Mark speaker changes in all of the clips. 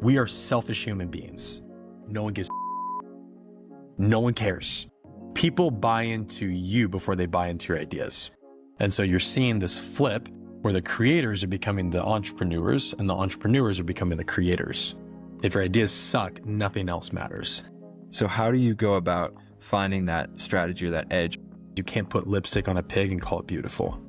Speaker 1: We are selfish human beings. No one gives no one cares. People buy into you before they buy into your ideas. And so you're seeing this flip where the creators are becoming the entrepreneurs and the entrepreneurs are becoming the creators. If your ideas suck, nothing else matters.
Speaker 2: So how do you go about finding that strategy or that edge?
Speaker 1: You can't put lipstick on a pig and call it beautiful.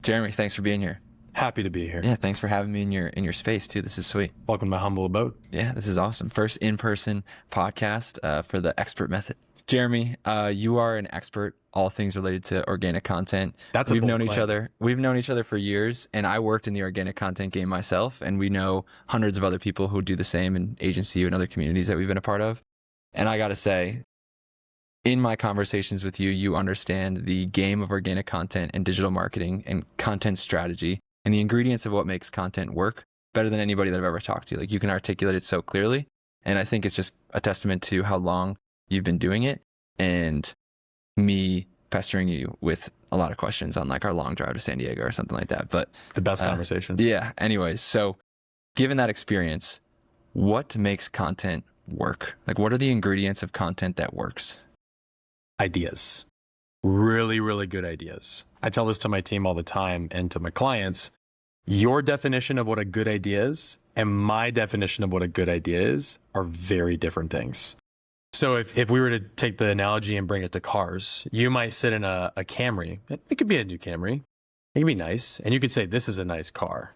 Speaker 2: Jeremy, thanks for being here.
Speaker 1: Happy to be here.
Speaker 2: Yeah, thanks for having me in your space too. This is sweet.
Speaker 1: Welcome to my humble abode.
Speaker 2: Yeah, this is awesome. First in-person podcast for the expert method. Jeremy, you are an expert, all things related to organic content. We've known each other. We've known each other for years, and I worked in the organic content game myself, and we know hundreds of other people who do the same in agency and other communities that we've been a part of. And I got to say, in my conversations with you, you understand the game of organic content and digital marketing and content strategy and the ingredients of what makes content work better than anybody that I've ever talked to. Like, you can articulate it so clearly. And I think it's just a testament to how long you've been doing it and me pestering you with a lot of questions on like our long drive to San Diego or something like that. But
Speaker 1: the best conversation.
Speaker 2: Yeah. Anyways, so given that experience, what makes content work? Like, what are the ingredients of content that works?
Speaker 1: Ideas. Really, really good ideas. I tell this to my team all the time and to my clients. Your definition of what a good idea is and my definition of what a good idea is are very different things. So if we were to take the analogy and bring it to cars, you might sit in a Camry. It could be a new Camry. It could be nice. And you could say, this is a nice car.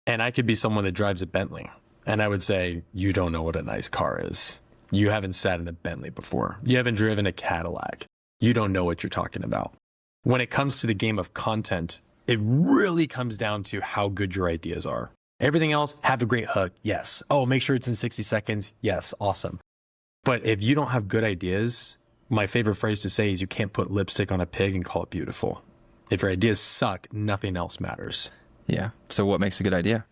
Speaker 1: And I could be someone that drives a Bentley. And I would say, you don't know what a nice car is. You haven't sat in a Bentley before. You haven't driven a Cadillac. You don't know what you're talking about. When it comes to the game of content, it really comes down to how good your ideas are. Everything else, have a great hook. Yes. Oh, make sure it's in 60 seconds. Yes. Awesome. But if you don't have good ideas, my favorite phrase to say is you can't put lipstick on a pig and call it beautiful. If your ideas suck, nothing else matters.
Speaker 2: Yeah. So what makes a good idea?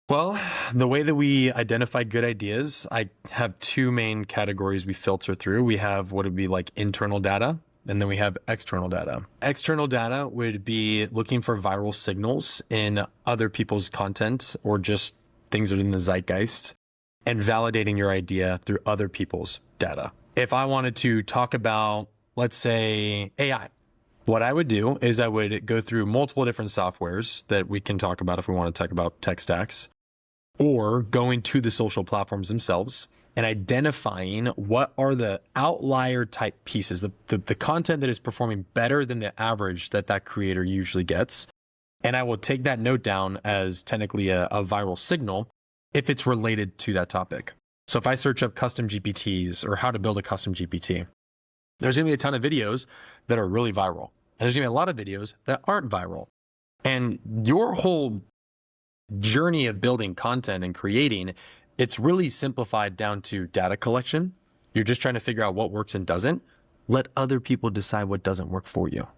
Speaker 1: Well, the way that we identify good ideas, I have two main categories we filter through. We have what would be like internal data, and then we have external data. External data would be looking for viral signals in other people's content or just things that are in the zeitgeist and validating your idea through other people's data. If I wanted to talk about, let's say, AI, what I would do is I would go through multiple different softwares that we can talk about if we want to talk about tech stacks, or going to the social platforms themselves and identifying what are the outlier type pieces, the content that is performing better than the average that creator usually gets. And I will take that note down as technically a viral signal if it's related to that topic. So if I search up custom GPTs or how to build a custom GPT, there's going to be a ton of videos that are really viral. And there's going to be a lot of videos that aren't viral. And your whole journey of building content and creating, it's really simplified down to data collection. You're just trying to figure out what works and doesn't. Let other people decide what doesn't work for you.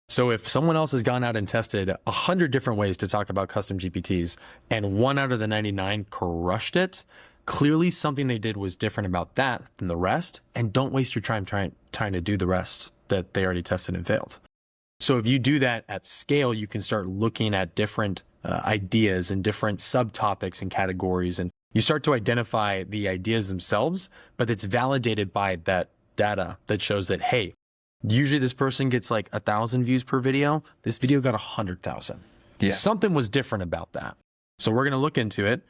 Speaker 1: So if someone else has gone out and tested 100 different ways to talk about custom GPTs and 1 out of the 99 crushed it, clearly something they did was different about that than the rest. And don't waste your time trying to do the rest that they already tested and failed. So if you do that at scale, you can start looking at different ideas and different subtopics and categories. And you start to identify the ideas themselves, but it's validated by that data that shows that, hey, usually this person gets like 1,000 views per video. This video got 100,000. Yeah. Something was different about that. So we're going to look into it,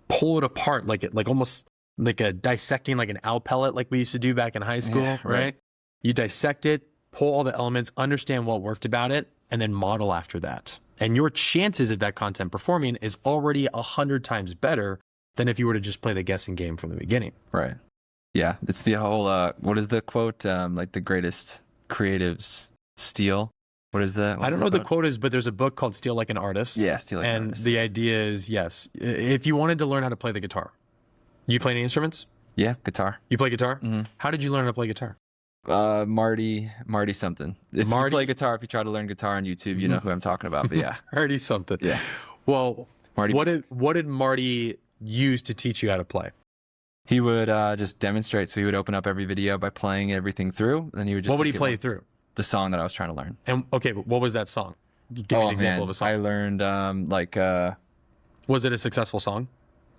Speaker 1: pull it apart, like almost like a dissecting like an owl pellet, like we used to do back in high school, right? You dissect it, pull all the elements, understand what worked about it, and then model after that. And your chances of that content performing is already 100 times better than if you were to just play the guessing game from the beginning.
Speaker 2: Right. Yeah. It's the whole, what is the quote? Like the greatest creatives steal. What is that?
Speaker 1: I don't know what the quote is, but there's a book called Steal Like an Artist.
Speaker 2: Yeah, Steal Like an Artist.
Speaker 1: And the idea is, yes, if you wanted to learn how to play the guitar, you play any instruments?
Speaker 2: Yeah, guitar.
Speaker 1: You play guitar?
Speaker 2: Mm-hmm.
Speaker 1: How did you learn how to play guitar?
Speaker 2: Marty something. If you play guitar, if you try to learn guitar on YouTube, you know who I'm talking about, but yeah.
Speaker 1: Marty something.
Speaker 2: Yeah.
Speaker 1: Well, Marty, what did Marty use to teach you how to play?
Speaker 2: He would just demonstrate. So he would open up every video by playing everything through. Then he would just.
Speaker 1: What would he play through?
Speaker 2: The song that I was trying to learn.
Speaker 1: And okay, but what was that song? Give me an example of a song.
Speaker 2: I learned
Speaker 1: Was it a successful song?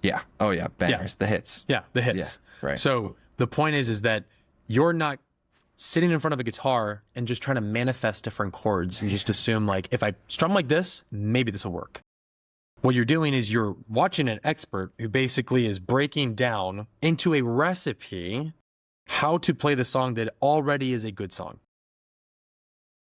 Speaker 2: Yeah. Oh yeah. Bangers. The hits.
Speaker 1: Yeah, the hits.
Speaker 2: Yeah, right.
Speaker 1: So the point is that you're not sitting in front of a guitar and just trying to manifest different chords and just assume like, if I strum like this, maybe this will work. What you're doing is you're watching an expert who basically is breaking down into a recipe how to play the song that already is a good song.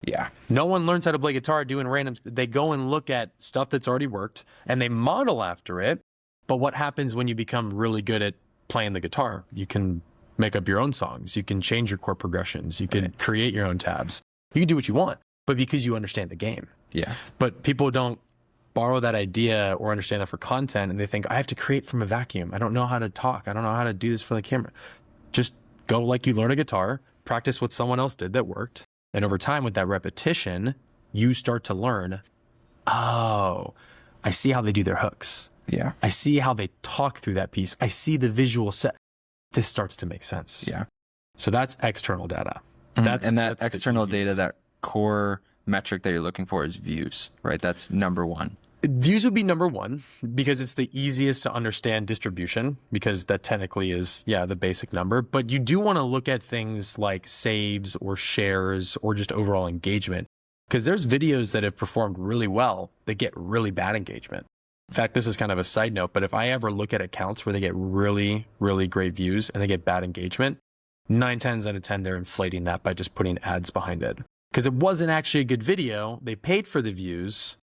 Speaker 2: Yeah.
Speaker 1: No one learns how to play guitar doing random. They go and look at stuff that's already worked and they model after it. But what happens when you become really good at playing the guitar? You can make up your own songs. You can change your chord progressions. You can create your own tabs. You can do what you want, but because you understand the game.
Speaker 2: Yeah.
Speaker 1: But people don't borrow that idea or understand that for content, and they think, I have to create from a vacuum. I don't know how to talk. I don't know how to do this for the camera. Just go like you learn a guitar, practice what someone else did that worked. And over time, with that repetition, you start to learn, oh, I see how they do their hooks.
Speaker 2: Yeah.
Speaker 1: I see how they talk through that piece. I see the visual set. This starts to make sense.
Speaker 2: Yeah.
Speaker 1: So that's external data.
Speaker 2: That's external data, that core metric that you're looking for is views, right? That's number one.
Speaker 1: Views would be number one because it's the easiest to understand distribution, because that technically is, the basic number. But you do want to look at things like saves or shares or just overall engagement, because there's videos that have performed really well that get really bad engagement. In fact, this is kind of a side note, but if I ever look at accounts where they get really, really great views and they get bad engagement, 9 times out of 10, they're inflating that by just putting ads behind it. Because it wasn't actually a good video. They paid for the views,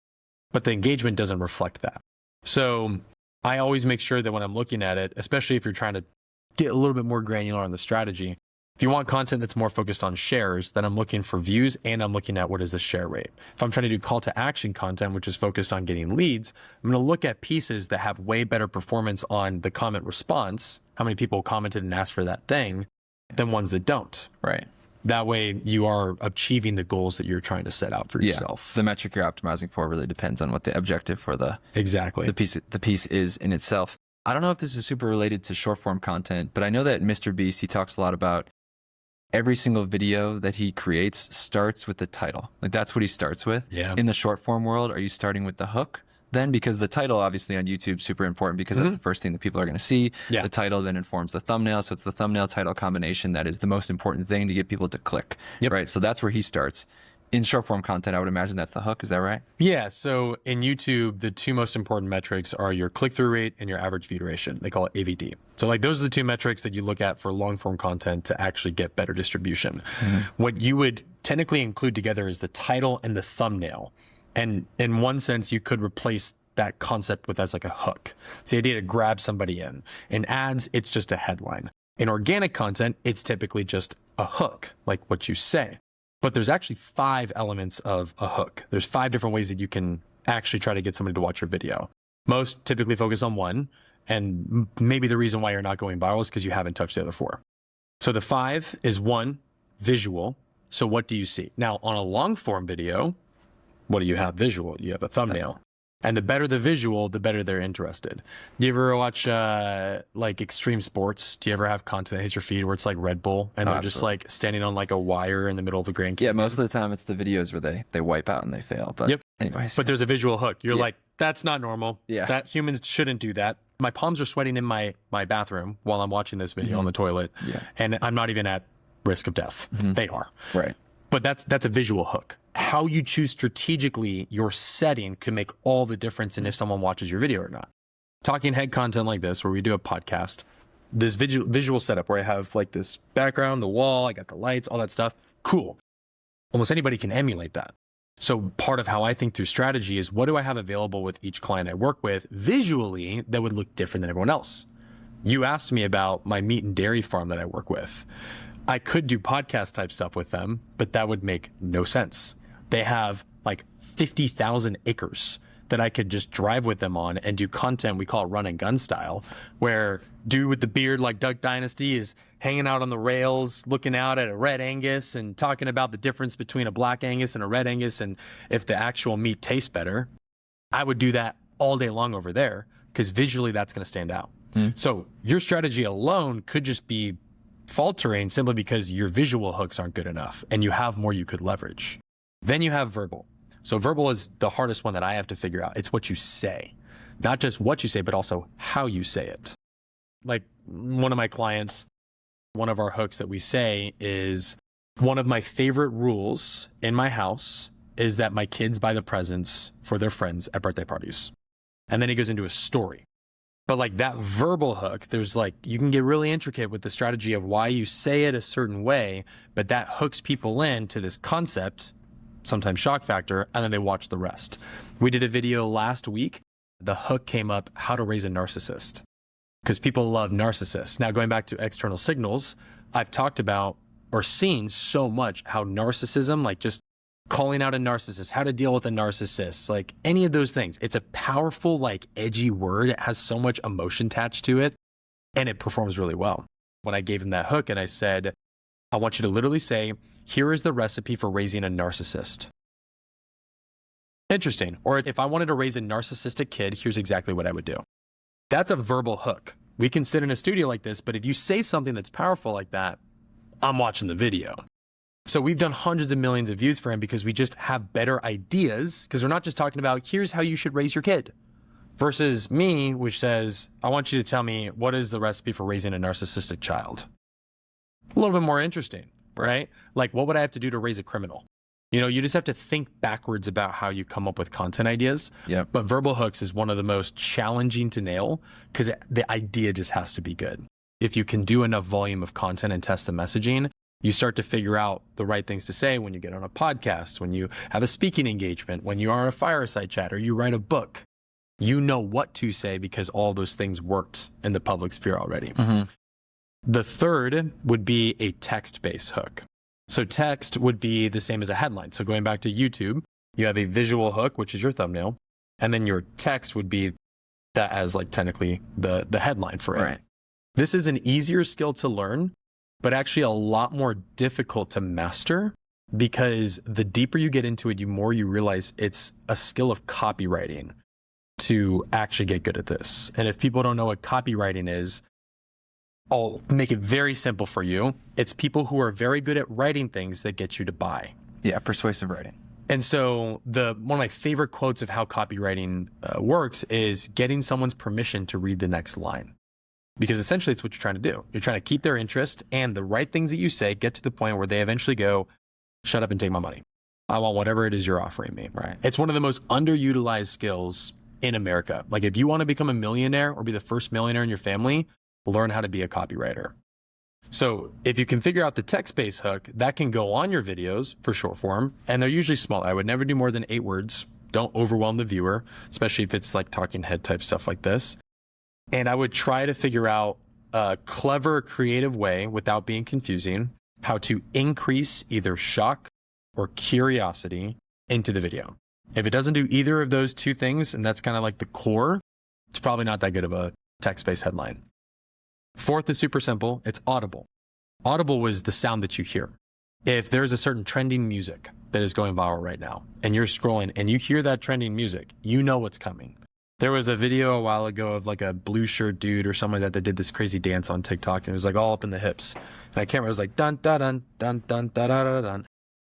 Speaker 1: but the engagement doesn't reflect that. So I always make sure that when I'm looking at it, especially if you're trying to get a little bit more granular on the strategy, if you want content that's more focused on shares, then I'm looking for views and I'm looking at what is the share rate. If I'm trying to do call to action content, which is focused on getting leads, I'm going to look at pieces that have way better performance on the comment response, how many people commented and asked for that thing, than ones that don't.
Speaker 2: Right.
Speaker 1: That way you are achieving the goals that you're trying to set out for yourself.
Speaker 2: The metric you're optimizing for really depends on what the objective for the piece is in itself. I don't know if this is super related to short form content, but I know that Mr. Beast, he talks a lot about every single video that he creates starts with the title. Like that's what he starts with.
Speaker 1: Yeah.
Speaker 2: In the short form world, are you starting with the hook then? Because the title obviously on YouTube is super important because that's the first thing that people are going to see. Yeah. The title then informs the thumbnail. So it's the thumbnail title combination that is the most important thing to get people to click. Yep. Right. So that's where he starts. In short form content, I would imagine that's the hook. Is that right? Yeah.
Speaker 1: So in YouTube, the two most important metrics are your click-through rate and your average view duration. They call it AVD. So like those are the two metrics that you look at for long form content to actually get better distribution. What you would technically include together is the title and the thumbnail. And in one sense, you could replace that concept with as like a hook. It's the idea to grab somebody in. In ads, it's just a headline. In organic content, it's typically just a hook, like what you say. But there's actually 5 elements of a hook. There's 5 different ways that you can actually try to get somebody to watch your video. Most typically focus on one, and maybe the reason why you're not going viral is because you haven't touched the other 4. So the 5 is 1, visual. So what do you see? Now, on a long form video, what do you have visual? You have a thumbnail. And the better the visual, the better they're interested. Do you ever watch like extreme sports? Do you ever have content that hits your feed where it's like Red Bull and they're just like standing on like a wire in the middle of a Grand Canyon?
Speaker 2: Yeah, most of the time it's the videos where they wipe out and they fail. But anyways.
Speaker 1: But there's a visual hook. You're like, that's not normal. Yeah. That humans shouldn't do that. My palms are sweating in my bathroom while I'm watching this video on the toilet. Yeah. And I'm not even at risk of death. They are.
Speaker 2: Right.
Speaker 1: But that's a visual hook. How you choose strategically your setting could make all the difference in if someone watches your video or not. Talking head content like this, where we do a podcast, this visual setup where I have like this background, the wall, I got the lights, all that stuff. Cool. Almost anybody can emulate that. So part of how I think through strategy is what do I have available with each client I work with visually that would look different than everyone else? You asked me about my meat and dairy farm that I work with. I could do podcast type stuff with them, but that would make no sense. They have like 50,000 acres that I could just drive with them on and do content we call run and gun style, where dude with the beard like Duck Dynasty is hanging out on the rails, looking out at a red Angus and talking about the difference between a black Angus and a red Angus and if the actual meat tastes better. I would do that all day long over there because visually that's going to stand out. So your strategy alone could just be faltering simply because your visual hooks aren't good enough and you have more you could leverage. Then you have verbal. So verbal is the hardest one that I have to figure out. It's what you say. Not just what you say, but also how you say it. Like one of my clients, one of our hooks that we say is, one of my favorite rules in my house is that my kids buy the presents for their friends at birthday parties. And then he goes into a story. But like that verbal hook, there's like, you can get really intricate with the strategy of why you say it a certain way, but that hooks people into this concept, sometimes shock factor, and then they watch the rest. We did a video last week. The hook came up, how to raise a narcissist, because people love narcissists. Now, going back to external signals, I've talked about or seen so much how narcissism, like just calling out a narcissist, how to deal with a narcissist, like any of those things. It's a powerful, like edgy word. It has so much emotion attached to it, and it performs really well. When I gave him that hook and I said, I want you to literally say, here is the recipe for raising a narcissist. Interesting. Or if I wanted to raise a narcissistic kid, here's exactly what I would do. That's a verbal hook. We can sit in a studio like this, but if you say something that's powerful like that, I'm watching the video. So we've done hundreds of millions of views for him because we just have better ideas, because we're not just talking about here's how you should raise your kid versus me, which says, I want you to tell me what is the recipe for raising a narcissistic child. A little bit more interesting, right? Like what would I have to do to raise a criminal? You know, you just have to think backwards about how you come up with content ideas.
Speaker 2: Yeah.
Speaker 1: But verbal hooks is one of the most challenging to nail because the idea just has to be good. If you can do enough volume of content and test the messaging, you start to figure out the right things to say when you get on a podcast, when you have a speaking engagement, when you are on a fireside chat, or you write a book. You know what to say because all those things worked in the public sphere already. Mm-hmm. The third would be a text-based hook. So text would be the same as a headline. So going back to YouTube, you have a visual hook, which is your thumbnail, and then your text would be that as like technically the headline for it.
Speaker 2: Right.
Speaker 1: This is an easier skill to learn, but actually a lot more difficult to master because the deeper you get into it, the more you realize it's a skill of copywriting to actually get good at this. And if people don't know what copywriting is, I'll make it very simple for you. It's people who are very good at writing things that get you to buy.
Speaker 2: Yeah, persuasive writing.
Speaker 1: And so one of my favorite quotes of how copywriting works is getting someone's permission to read the next line. Because essentially it's what you're trying to do. You're trying to keep their interest, and the right things that you say get to the point where they eventually go, shut up and take my money. I want whatever it is you're offering me.
Speaker 2: Right.
Speaker 1: It's one of the most underutilized skills in America. Like if you want to become a millionaire or be the first millionaire in your family, learn how to be a copywriter. So if you can figure out the text-based hook, that can go on your videos for short form, and they're usually small. I would never do more than 8 words. Don't overwhelm the viewer, especially if it's like talking head type stuff like this. And I would try to figure out a clever, creative way without being confusing, how to increase either shock or curiosity into the video. If it doesn't do either of those two things, and that's kind of like the core, it's probably not that good of a text-based headline. Fourth is super simple. It's audible. Audible was the sound that you hear. If there's a certain trending music that is going viral right now, and you're scrolling and you hear that trending music, you know what's coming. There was a video a while ago of like a blue shirt dude or something like that did this crazy dance on TikTok, and it was like all up in the hips. And I can't remember, it was like dun dun dun dun dun dun dun dun.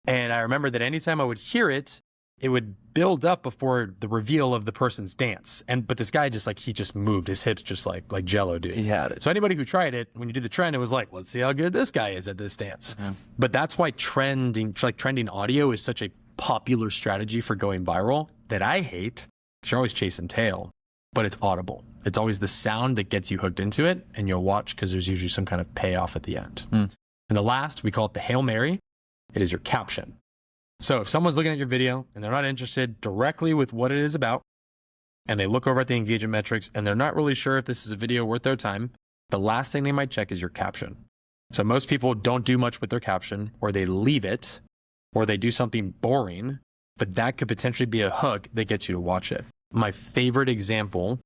Speaker 1: And I remember that anytime I would hear it, it would build up before the reveal of the person's dance. But this guy he just moved his hips just like Jello dude.
Speaker 2: He had it.
Speaker 1: So anybody who tried it, when you do the trend, it was like, let's see how good this guy is at this dance. Mm-hmm. But that's why trending audio is such a popular strategy for going viral that I hate. You're always chasing tail, but it's audible. It's always the sound that gets you hooked into it, and you'll watch because there's usually some kind of payoff at the end. Mm. And the last, we call it the Hail Mary. It is your caption. So if someone's looking at your video and they're not interested directly with what it is about, and they look over at the engagement metrics and they're not really sure if this is a video worth their time, the last thing they might check is your caption. So most people don't do much with their caption, or they leave it, or they do something boring, but that could potentially be a hook that gets you to watch it. My favorite example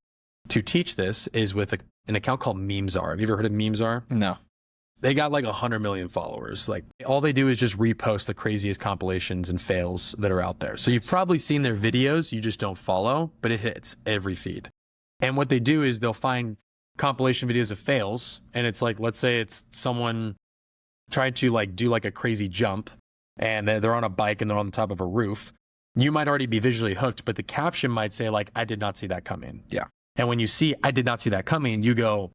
Speaker 1: to teach this is with an account called Memesar. Have you ever heard of Memesar?
Speaker 2: No.
Speaker 1: They got like 100 million followers. Like all they do is just repost the craziest compilations and fails that are out there. So you've probably seen their videos, you just don't follow, but it hits every feed. And what they do is they'll find compilation videos of fails. And it's like, let's say it's someone trying to like do like a crazy jump, and they're on a bike and they're on the top of a roof. You might already be visually hooked, but the caption might say like, I did not see that coming.
Speaker 2: Yeah.
Speaker 1: And when you see, I did not see that coming, you go,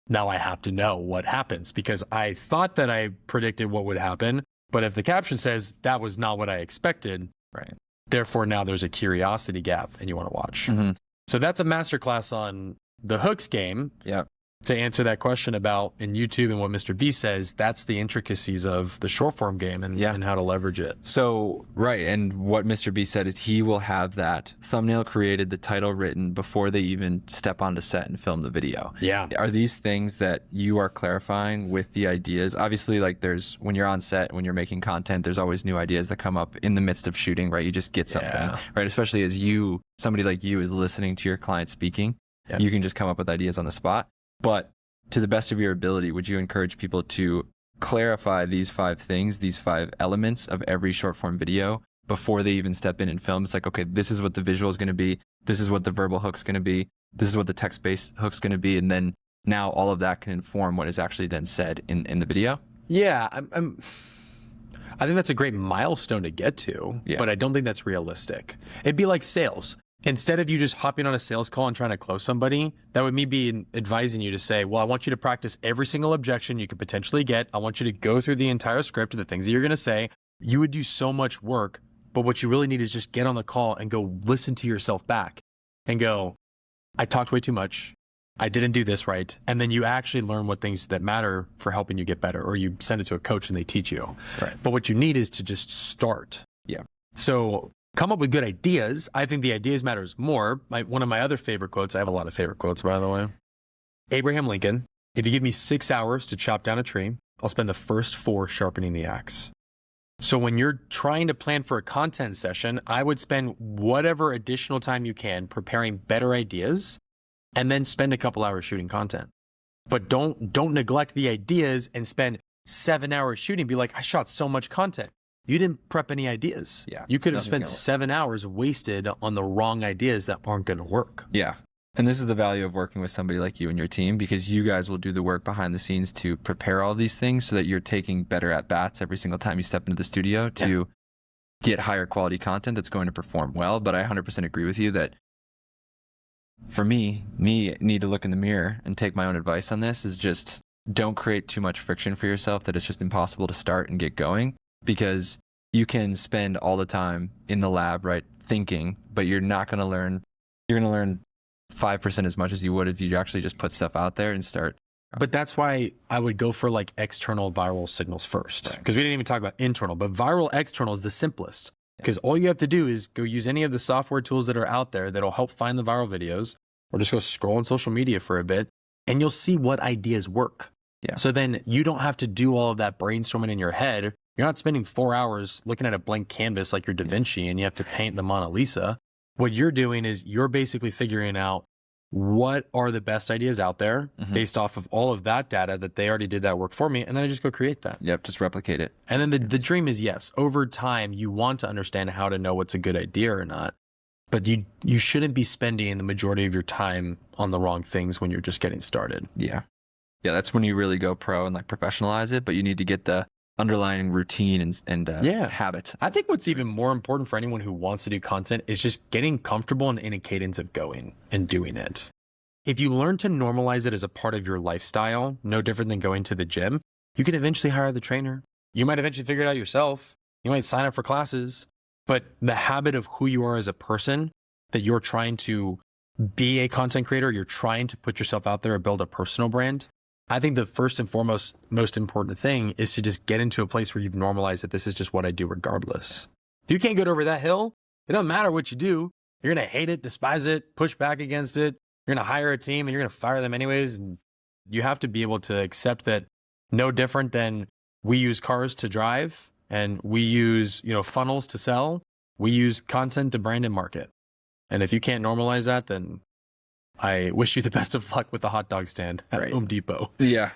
Speaker 1: now I have to know what happens because I thought that I predicted what would happen. But if the caption says that was not what I expected,
Speaker 2: right.
Speaker 1: Therefore now there's a curiosity gap and you want to watch. Mm-hmm. So that's a masterclass on the hooks game.
Speaker 2: Yeah.
Speaker 1: To answer that question about in YouTube and what Mr. B says, that's the intricacies of the short form game and how to leverage it.
Speaker 2: So, right. And what Mr. B said is he will have that thumbnail created, the title written before they even step onto set and film the video.
Speaker 1: Yeah.
Speaker 2: Are these things that you are clarifying with the ideas? Obviously, like when you're on set, when you're making content, there's always new ideas that come up in the midst of shooting, right? You just get something, right? Especially as somebody like you is listening to your client speaking, you can just come up with ideas on the spot. But to the best of your ability, would you encourage people to clarify these 5 things, these 5 elements of every short form video before they even step in and film? It's like, okay, this is what the visual is going to be. This is what the verbal hook's going to be. This is what the text-based hook's going to be. And then now all of that can inform what is actually then said in the video.
Speaker 1: Yeah, I think that's a great milestone to get to, but I don't think that's realistic. It'd be like sales. Instead of you just hopping on a sales call and trying to close somebody, that would me be advising you to say, well, I want you to practice every single objection you could potentially get. I want you to go through the entire script of the things that you're going to say. You would do so much work, but what you really need is just get on the call and go listen to yourself back and go, I talked way too much. I didn't do this right. And then you actually learn what things that matter for helping you get better, or you send it to a coach and they teach you.
Speaker 2: Right.
Speaker 1: But what you need is to just start.
Speaker 2: Yeah.
Speaker 1: So come up with good ideas. I think the ideas matters more. One of my other favorite quotes, I have a lot of favorite quotes, by the way. Abraham Lincoln, if you give me 6 hours to chop down a tree, I'll spend the first 4 sharpening the axe. So when you're trying to plan for a content session, I would spend whatever additional time you can preparing better ideas and then spend a couple hours shooting content. But don't neglect the ideas and spend 7 hours shooting. Be like, I shot so much content. You didn't prep any ideas.
Speaker 2: Yeah.
Speaker 1: You could have spent 7 hours wasted on the wrong ideas that aren't going to work.
Speaker 2: Yeah. And this is the value of working with somebody like you and your team, because you guys will do the work behind the scenes to prepare all these things so that you're taking better at bats every single time you step into the studio to get higher quality content that's going to perform well. But I 100% agree with you that for me need to look in the mirror and take my own advice on this is just don't create too much friction for yourself that it's just impossible to start and get going. Because you can spend all the time in the lab, right, thinking, but you're not going to learn. You're going to learn 5% as much as you would if you actually just put stuff out there and start.
Speaker 1: But that's why I would go for like external viral signals first, because we didn't even talk about internal, but viral external is the simplest, because all you have to do is go use any of the software tools that are out there that'll help find the viral videos, or just go scroll on social media for a bit and you'll see what ideas work.
Speaker 2: Yeah.
Speaker 1: So then you don't have to do all of that brainstorming in your head. You're not spending 4 hours looking at a blank canvas like you're Da Vinci and you have to paint the Mona Lisa. What you're doing is you're basically figuring out what are the best ideas out there based off of all of that data that they already did that work for me. And then I just go create that.
Speaker 2: Yep. Just replicate it.
Speaker 1: And then the dream is, yes, over time, you want to understand how to know what's a good idea or not. But you shouldn't be spending the majority of your time on the wrong things when you're just getting started.
Speaker 2: Yeah. Yeah. That's when you really go pro and like professionalize it, but you need to get the underlying routine and habit.
Speaker 1: I think what's even more important for anyone who wants to do content is just getting comfortable and in a cadence of going and doing it. If you learn to normalize it as a part of your lifestyle, no different than going to the gym, you can eventually hire the trainer. You might eventually figure it out yourself. You might sign up for classes, but the habit of who you are as a person, that you're trying to be a content creator, you're trying to put yourself out there and build a personal brand. I think the first and foremost, most important thing is to just get into a place where you've normalized that this is just what I do regardless. If you can't get over that hill, it doesn't matter what you do. You're going to hate it, despise it, push back against it. You're going to hire a team and you're going to fire them anyways. And you have to be able to accept that no different than we use cars to drive and we use, funnels to sell. We use content to brand and market. And if you can't normalize that, then I wish you the best of luck with the hot dog stand at Home Depot.
Speaker 2: Yeah,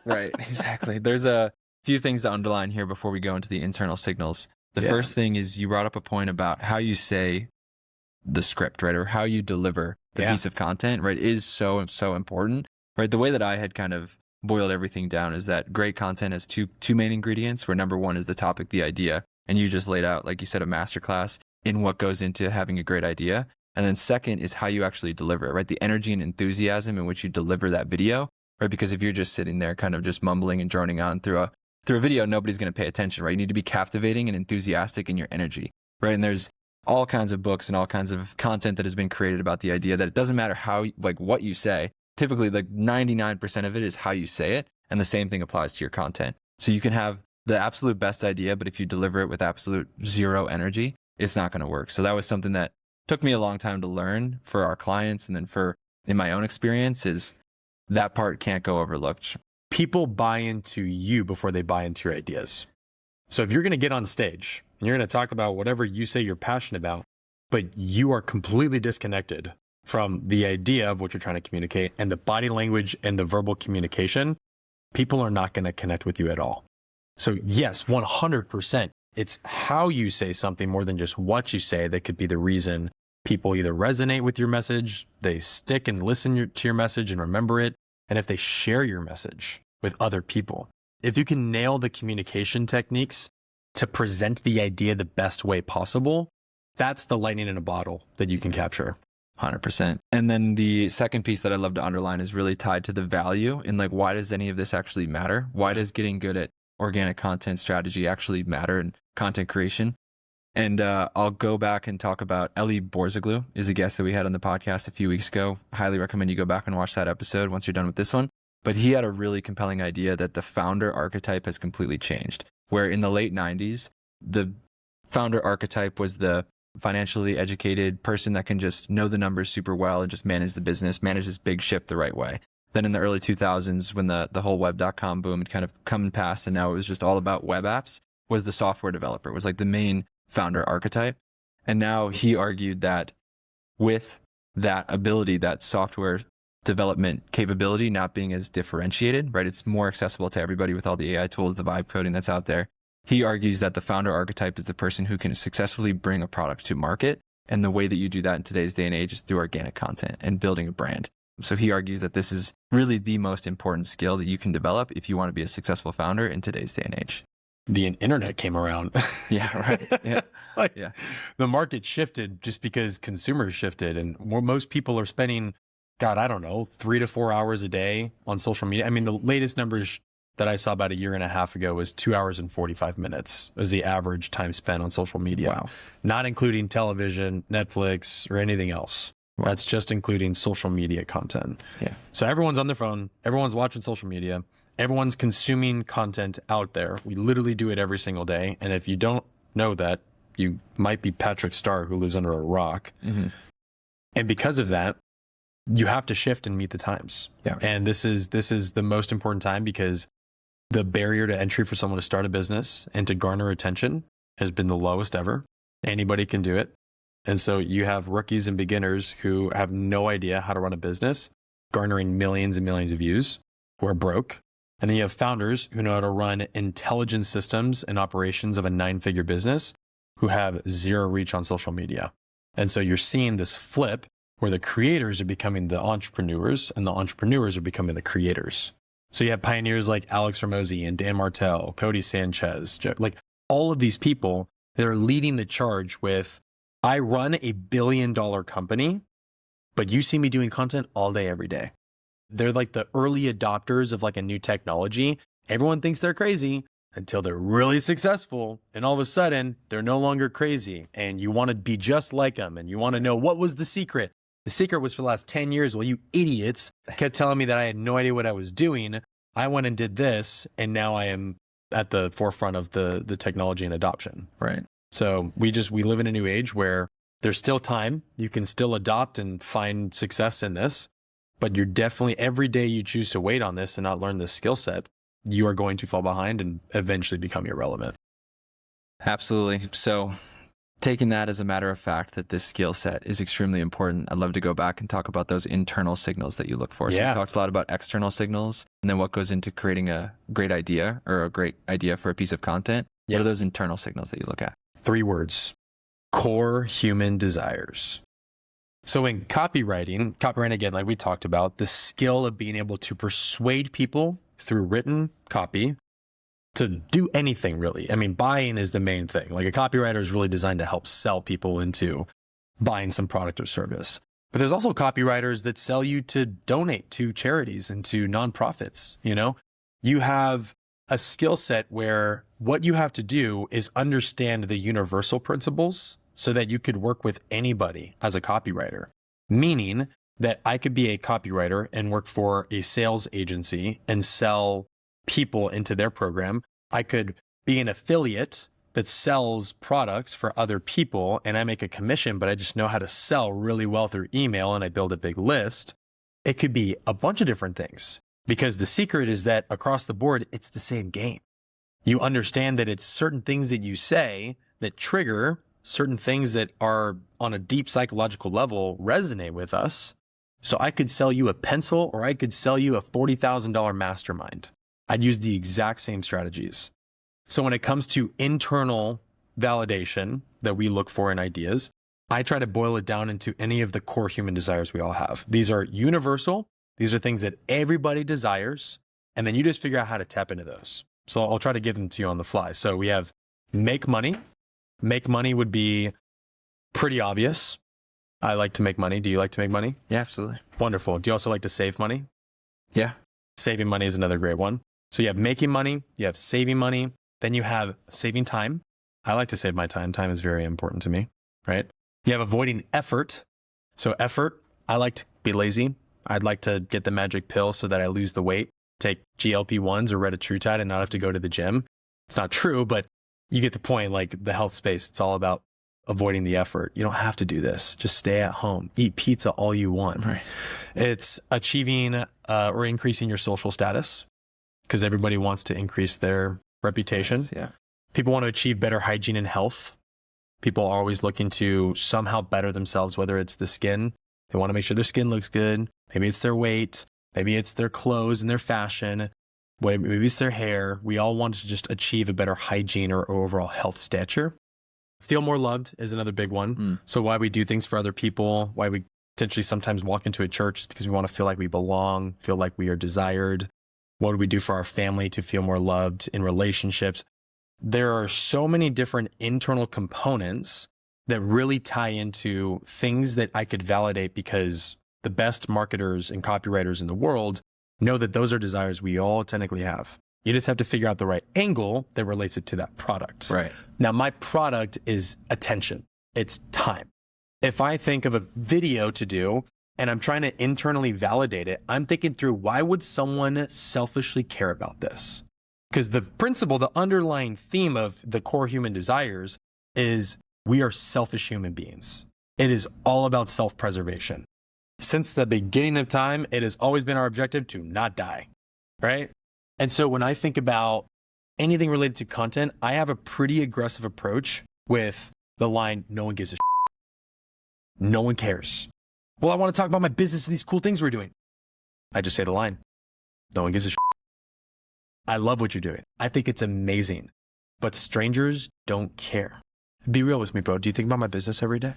Speaker 2: right. Exactly. There's a few things to underline here before we go into the internal signals. The first thing is you brought up a point about how you say the script, right? Or how you deliver the piece of content, right? Is so important, right? The way that I had kind of boiled everything down is that great content has two main ingredients, where number one is the topic, the idea. And you just laid out, like you said, a masterclass in what goes into having a great idea. And then second is how you actually deliver it, right? The energy and enthusiasm in which you deliver that video, right? Because if you're just sitting there kind of just mumbling and droning on through a video, nobody's going to pay attention, right? You need to be captivating and enthusiastic in your energy, right? And there's all kinds of books and all kinds of content that has been created about the idea that it doesn't matter how, like what you say, typically like 99% of it is how you say it. And the same thing applies to your content. So you can have the absolute best idea, but if you deliver it with absolute zero energy, it's not going to work. So that was something that took me a long time to learn for our clients. And then in my own experience is that part can't go overlooked.
Speaker 1: People buy into you before they buy into your ideas. So if you're going to get on stage and you're going to talk about whatever you say you're passionate about, but you are completely disconnected from the idea of what you're trying to communicate and the body language and the verbal communication, people are not going to connect with you at all. So yes, 100%, it's how you say something more than just what you say that could be the reason people either resonate with your message, they stick and listen to your message and remember it, and if they share your message with other people. If you can nail the communication techniques to present the idea the best way possible, that's the lightning in a bottle that you can capture.
Speaker 2: 100%. And then the second piece that I love to underline is really tied to the value in like, why does any of this actually matter? Why does getting good at organic content strategy actually matter in content creation? And I'll go back and talk about Ellie Borzaglu is a guest that we had on the podcast a few weeks ago. Highly recommend you go back and watch that episode once you're done with this one. But he had a really compelling idea that the founder archetype has completely changed, where in the late 90s, the founder archetype was the financially educated person that can just know the numbers super well and just manage the business, manage this big ship the right way. Then in the early 2000s, when the whole web.com boom had kind of come and passed, and now it was just all about web apps, was the software developer. It was like the main founder archetype. And now he argued that with that ability, that software development capability not being as differentiated, right? It's more accessible to everybody with all the AI tools, the vibe coding that's out there. He argues that the founder archetype is the person who can successfully bring a product to market. And the way that you do that in today's day and age is through organic content and building a brand. So he argues that this is really the most important skill that you can develop if you want to be a successful founder in today's day and age.
Speaker 1: The internet came around.
Speaker 2: Yeah, right. Yeah.
Speaker 1: The market shifted just because consumers shifted, and most people are spending, God, I don't know, 3 to 4 hours a day on social media. I mean, the latest numbers that I saw about a year and a half ago was 2 hours and 45 minutes was the average time spent on social media.
Speaker 2: Wow.
Speaker 1: Not including television, Netflix, or anything else. Wow. That's just including social media content.
Speaker 2: Yeah.
Speaker 1: So everyone's on their phone, everyone's watching social media, everyone's consuming content out there. We literally do it every single day. And if you don't know that, you might be Patrick Starr who lives under a rock. Mm-hmm. And because of that, you have to shift and meet the times.
Speaker 2: Yeah.
Speaker 1: And this is the most important time because the barrier to entry for someone to start a business and to garner attention has been the lowest ever. Anybody can do it. And so you have rookies and beginners who have no idea how to run a business, garnering millions and millions of views, who are broke. And then you have founders who know how to run intelligent systems and operations of a 9-figure business who have zero reach on social media. And so you're seeing this flip where the creators are becoming the entrepreneurs and the entrepreneurs are becoming the creators. So you have pioneers like Alex Ramosi and Dan Martell, Cody Sanchez, like all of these people that are leading the charge with, I run a $1 billion company, but you see me doing content all day, every day. They're like the early adopters of like a new technology. Everyone thinks they're crazy until they're really successful. And all of a sudden, they're no longer crazy. And you want to be just like them. And you want to know, what was the secret? The secret was for the last 10 years. Well, you idiots kept telling me that I had no idea what I was doing. I went and did this. And now I am at the forefront of the technology and adoption.
Speaker 2: Right.
Speaker 1: So we live in a new age where there's still time. You can still adopt and find success in this. But you're definitely, every day you choose to wait on this and not learn this skill set, you are going to fall behind and eventually become irrelevant.
Speaker 2: Absolutely. So taking that as a matter of fact that this skill set is extremely important, I'd love to go back and talk about those internal signals that you look for. So we talked a lot about external signals and then what goes into creating a great idea or a great idea for a piece of content. What are those internal signals that you look at?
Speaker 1: 3 words: core human desires. So in copywriting again, like we talked about, the skill of being able to persuade people through written copy to do anything really. I mean, buying is the main thing. Like a copywriter is really designed to help sell people into buying some product or service. But there's also copywriters that sell you to donate to charities and to nonprofits. You have a skill set where what you have to do is understand the universal principles so that you could work with anybody as a copywriter. Meaning that I could be a copywriter and work for a sales agency and sell people into their program. I could be an affiliate that sells products for other people and I make a commission, but I just know how to sell really well through email and I build a big list. It could be a bunch of different things because the secret is that across the board, it's the same game. You understand that it's certain things that you say that trigger certain things that are on a deep psychological level resonate with us. So I could sell you a pencil or I could sell you a $40,000 mastermind. I'd use the exact same strategies. So when it comes to internal validation that we look for in ideas, I try to boil it down into any of the core human desires we all have. These are universal. These are things that everybody desires. And then you just figure out how to tap into those. So I'll try to give them to you on the fly. So we have make money. Make money would be pretty obvious. I like to make money. Do you like to make money?
Speaker 2: Yeah, absolutely.
Speaker 1: Wonderful. Do you also like to save money?
Speaker 2: Yeah.
Speaker 1: Saving money is another great one. So you have making money, you have saving money, then you have saving time. I like to save my time. Time is very important to me, right? You have avoiding effort. So effort, I like to be lazy. I'd like to get the magic pill so that I lose the weight, take GLP-1s or retatrutide and not have to go to the gym. It's not true, but you get the point. Like the health space, it's all about avoiding the effort. You don't have to do this. Just stay at home. Eat pizza all you want.
Speaker 2: Right.
Speaker 1: It's achieving or increasing your social status because everybody wants to increase their reputation.
Speaker 2: Yeah.
Speaker 1: People want to achieve better hygiene and health. People are always looking to somehow better themselves, whether it's the skin. They want to make sure their skin looks good. Maybe it's their weight. Maybe it's their clothes and their fashion. Maybe it's their hair. We all want to just achieve a better hygiene or overall health stature. Feel more loved is another big one. So why we do things for other people, why we potentially sometimes walk into a church is because we want to feel like we belong, feel like we are desired. What do we do for our family to feel more loved in relationships? There are so many different internal components that really tie into things that I could validate because the best marketers and copywriters in the world know that those are desires we all technically have. You just have to figure out the right angle that relates it to that product.
Speaker 2: Right.
Speaker 1: Now, my product is attention. It's time. If I think of a video to do and I'm trying to internally validate it, I'm thinking through why would someone selfishly care about this? Because the principle, the underlying theme of the core human desires is we are selfish human beings. It is all about self-preservation. Since the beginning of time, it has always been our objective to not die, right? And so when I think about anything related to content, I have a pretty aggressive approach with the line, no one gives a shit. No one cares. Well, I want to talk about my business and these cool things we're doing. I just say the line, no one gives a shit. I love what you're doing. I think it's amazing, but strangers don't care. Be real with me, bro. Do you think about my business every day?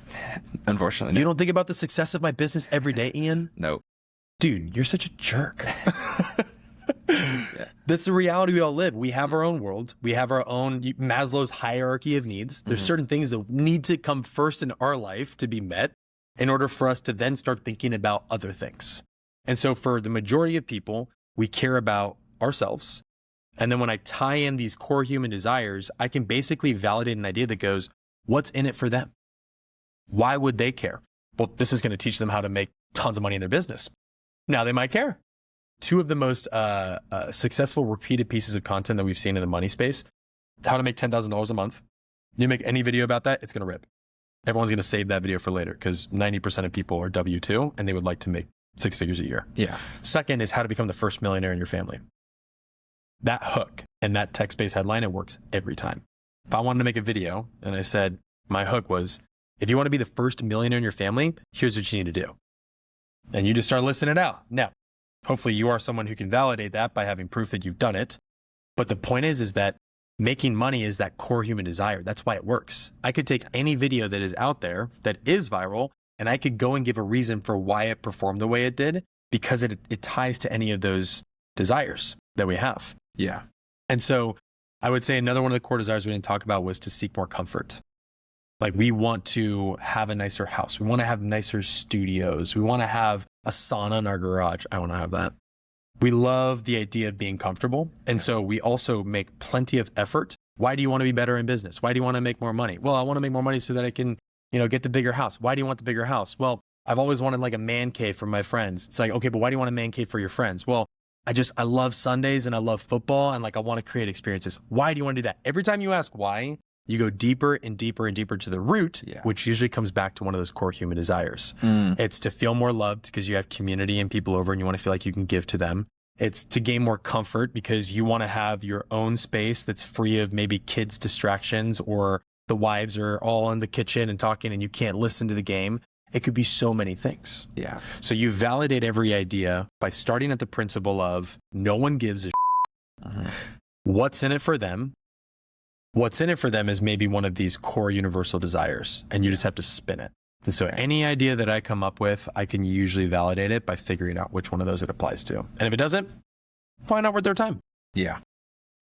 Speaker 2: Unfortunately, no.
Speaker 1: You don't think about the success of my business every day, Ian?
Speaker 2: No.
Speaker 1: Dude, you're such a jerk.
Speaker 2: Yeah.
Speaker 1: That's the reality we all live. We have our own world. We have our own Maslow's hierarchy of needs. There's certain things that need to come first in our life to be met in order for us to then start thinking about other things. And so for the majority of people, we care about ourselves. And then when I tie in these core human desires, I can basically validate an idea that goes, what's in it for them? Why would they care? Well, this is going to teach them how to make tons of money in their business. Now they might care. Two of the most successful repeated pieces of content that we've seen in the money space, how to make $10,000 a month. You make any video about that, it's going to rip. Everyone's going to save that video for later because 90% of people are W-2 and they would like to make 6 figures a year.
Speaker 2: Yeah.
Speaker 1: Second is how to become the first millionaire in your family. That hook and that text-based headline, it works every time. If I wanted to make a video and I said, my hook was, if you want to be the first millionaire in your family, here's what you need to do. And you just start listing it out. Now, hopefully you are someone who can validate that by having proof that you've done it. But the point is that making money is that core human desire. That's why it works. I could take any video that is out there that is viral and I could go and give a reason for why it performed the way it did because it ties to any of those desires that we have.
Speaker 2: Yeah.
Speaker 1: And so I would say another one of the core desires we didn't talk about was to seek more comfort. Like we want to have a nicer house. We want to have nicer studios. We want to have a sauna in our garage. I want to have that. We love the idea of being comfortable. And so we also make plenty of effort. Why do you want to be better in business? Why do you want to make more money? Well, I want to make more money so that I can, get the bigger house. Why do you want the bigger house? Well, I've always wanted like a man cave for my friends. It's like, okay, but why do you want a man cave for your friends? Well, I love Sundays and I love football and like I want to create experiences. Why do you want to do that? Every time you ask why, you go deeper and deeper and deeper to the root, which usually comes back to one of those core human desires. It's to feel more loved because you have community and people over and you want to feel like you can give to them. It's to gain more comfort because you want to have your own space that's free of maybe kids' distractions or the wives are all in the kitchen and talking and you can't listen to the game. It could be so many things.
Speaker 2: Yeah.
Speaker 1: So you validate every idea by starting at the principle of no one gives a what's in it for them. What's in it for them is maybe one of these core universal desires, and you just have to spin it. And so any idea that I come up with, I can usually validate it by figuring out which one of those it applies to. And if it doesn't, probably not worth their time.
Speaker 2: Yeah.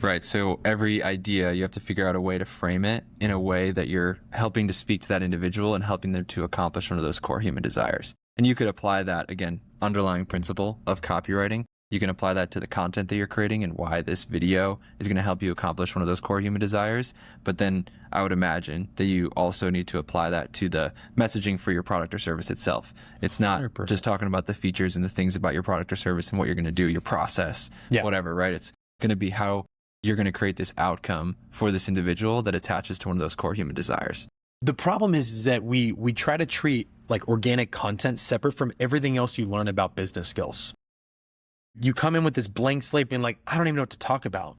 Speaker 2: Right. So every idea, you have to figure out a way to frame it in a way that you're helping to speak to that individual and helping them to accomplish one of those core human desires. And you could apply that, again, underlying principle of copywriting. You can apply that to the content that you're creating and why this video is going to help you accomplish one of those core human desires. But then I would imagine that you also need to apply that to the messaging for your product or service itself. It's not 100%. Just talking about the features and the things about your product or service and what you're going to do, your process, whatever, right? It's going to be how you're going to create this outcome for this individual that attaches to one of those core human desires.
Speaker 1: The problem is that we try to treat like organic content separate from everything else you learn about business skills. You come in with this blank slate being like, I don't even know what to talk about.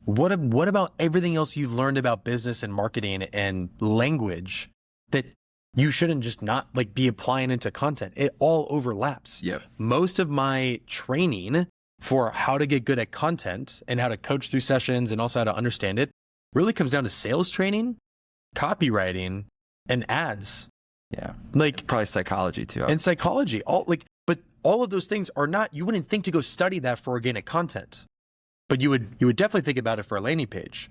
Speaker 1: What about everything else you've learned about business and marketing and language that you shouldn't just not like be applying into content? It all overlaps.
Speaker 2: Yep.
Speaker 1: Most of my training for how to get good at content and how to coach through sessions and also how to understand it really comes down to sales training, copywriting, and ads.
Speaker 2: Yeah.
Speaker 1: Like
Speaker 2: probably psychology too.
Speaker 1: And psychology. But all of those things are not, you wouldn't think to go study that for organic content, but you would definitely think about it for a landing page.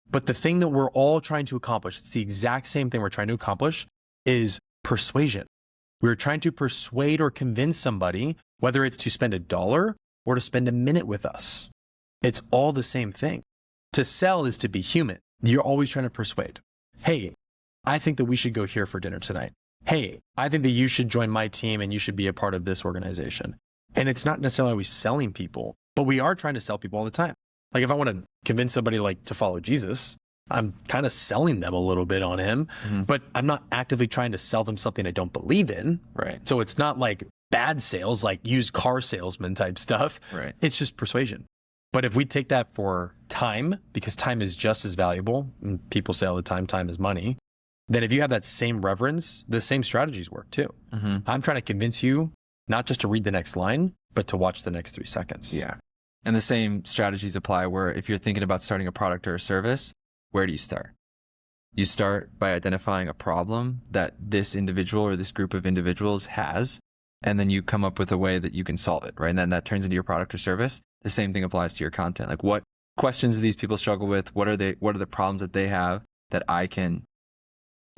Speaker 1: But the thing that we're all trying to accomplish, it's the exact same thing we're trying to accomplish, is persuasion. We're trying to persuade or convince somebody, whether it's to spend $1 or to spend a minute with us. It's all the same thing. To sell is to be human. You're always trying to persuade. Hey, I think that we should go here for dinner tonight. Hey, I think that you should join my team and you should be a part of this organization. And it's not necessarily always selling people, but we are trying to sell people all the time. Like if I want to convince somebody like to follow Jesus, I'm kind of selling them a little bit on him, but I'm not actively trying to sell them something I don't believe in.
Speaker 2: Right.
Speaker 1: So it's not like bad sales, like used car salesman type stuff.
Speaker 2: Right.
Speaker 1: It's just persuasion. But if we take that for time, because time is just as valuable, and people say all the time is money, then if you have that same reverence, the same strategies work too. I'm trying to convince you not just to read the next line, but to watch the next 3 seconds.
Speaker 2: Yeah. And the same strategies apply where if you're thinking about starting a product or a service, where do you start? You start by identifying a problem that this individual or this group of individuals has, and then you come up with a way that you can solve it, right? And then that turns into your product or service. The same thing applies to your content. Like what questions do these people struggle with? What are the problems that they have that I can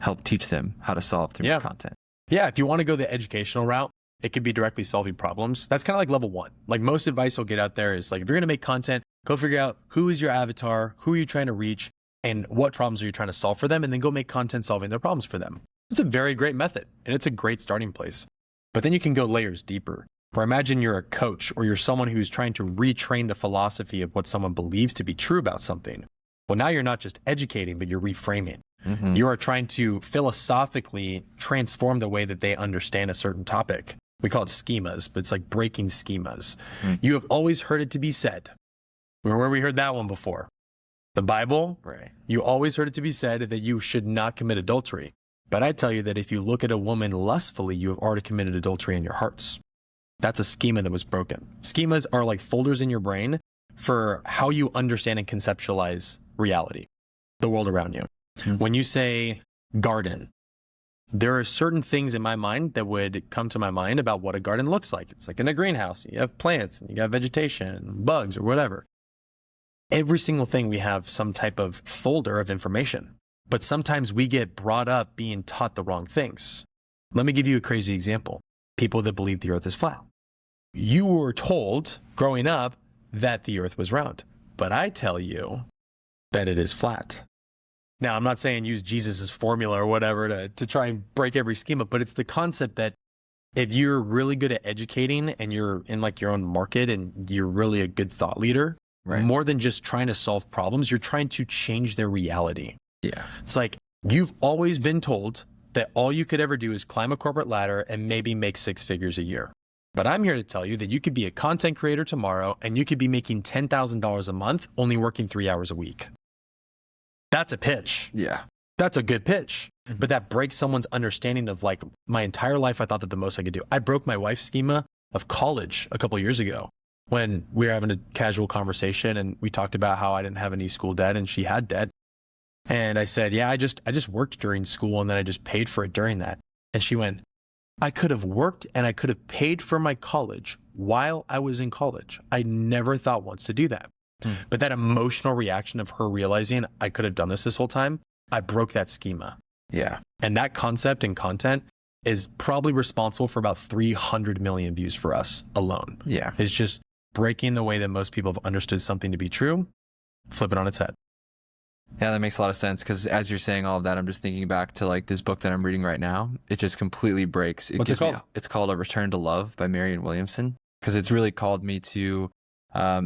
Speaker 2: help teach them how to solve through my content?
Speaker 1: Yeah, if you want to go the educational route, it could be directly solving problems. That's kind of like level 1. Like most advice you'll get out there is like, if you're going to make content, go figure out who is your avatar, who are you trying to reach, and what problems are you trying to solve for them, and then go make content solving their problems for them. It's a very great method, and it's a great starting place. But then you can go layers deeper. Or imagine you're a coach or you're someone who's trying to retrain the philosophy of what someone believes to be true about something. Well, now you're not just educating, but you're reframing. You are trying to philosophically transform the way that they understand a certain topic. We call it schemas, but it's like breaking schemas. You have always heard it to be said. Where we heard that one before? The Bible,
Speaker 2: right?
Speaker 1: You always heard it to be said that you should not commit adultery. But I tell you that if you look at a woman lustfully, you have already committed adultery in your hearts. That's a schema that was broken. Schemas are like folders in your brain for how you understand and conceptualize reality, the world around you. When you say garden, there are certain things in my mind that would come to my mind about what a garden looks like. It's like in a greenhouse. You have plants and you got vegetation and bugs or whatever. Every single thing we have some type of folder of information. But sometimes we get brought up being taught the wrong things. Let me give you a crazy example. People that believe the earth is flat. You were told growing up that the earth was round, but I tell you that it is flat. Now, I'm not saying use Jesus's formula or whatever to try and break every schema, but it's the concept that if you're really good at educating and you're in like your own market and you're really a good thought leader, right, more than just trying to solve problems, you're trying to change their reality. Yeah. It's like you've always been told that all you could ever do is climb a corporate ladder and maybe make 6 figures a year. But I'm here to tell you that you could be a content creator tomorrow and you could be making $10,000 a month, only working 3 hours a week. That's a pitch. Yeah. That's a good pitch. But that breaks someone's understanding of like my entire life. I thought that the most I could do. I broke my wife's schema of college a couple of years ago when we were having a casual conversation and we talked about how I didn't have any school debt and she had debt. And I said, yeah, I just worked during school and then I just paid for it during that. And she went, I could have worked and I could have paid for my college while I was in college. I never thought once to do that. But that emotional reaction of her realizing I could have done this whole time, I broke that schema. Yeah. And that concept and content is probably responsible for about 300 million views for us alone. Yeah. It's just breaking the way that most people have understood something to be true, flip it on its head.
Speaker 2: Yeah, that makes a lot of sense because as you're saying all of that, I'm just thinking back to like this book that I'm reading right now. It just completely breaks.
Speaker 1: What's it called?
Speaker 2: It's called A Return to Love by Marianne Williamson because it's really called me to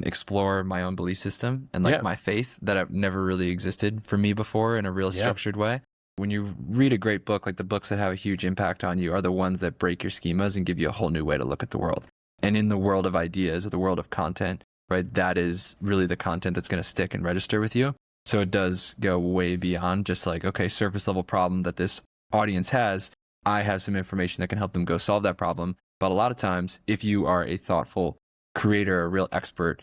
Speaker 2: explore my own belief system and like my faith that have never really existed for me before in a real structured way. When you read a great book, like the books that have a huge impact on you are the ones that break your schemas and give you a whole new way to look at the world. And in the world of ideas or the world of content, right, that is really the content that's going to stick and register with you. So it does go way beyond just like, okay, surface level problem that this audience has. I have some information that can help them go solve that problem. But a lot of times, if you are a thoughtful creator, a real expert,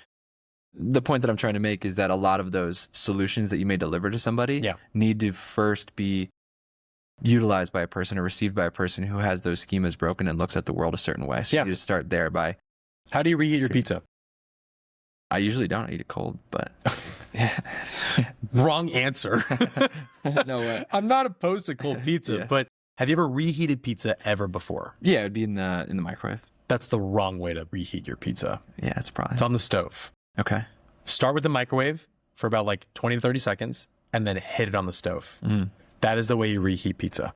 Speaker 2: the point that I'm trying to make is that a lot of those solutions that you may deliver to somebody need to first be utilized by a person or received by a person who has those schemas broken and looks at the world a certain way. So you just start there by...
Speaker 1: How do you reheat your pizza?
Speaker 2: I usually don't eat it cold, but...
Speaker 1: Wrong answer.
Speaker 2: No way.
Speaker 1: I'm not opposed to cold pizza, but have you ever reheated pizza ever before?
Speaker 2: Yeah, it'd be in the microwave.
Speaker 1: That's the wrong way to reheat your pizza.
Speaker 2: Yeah, it's
Speaker 1: on the stove.
Speaker 2: Okay.
Speaker 1: Start with the microwave for about like 20 to 30 seconds and then hit it on the stove. That is the way you reheat pizza.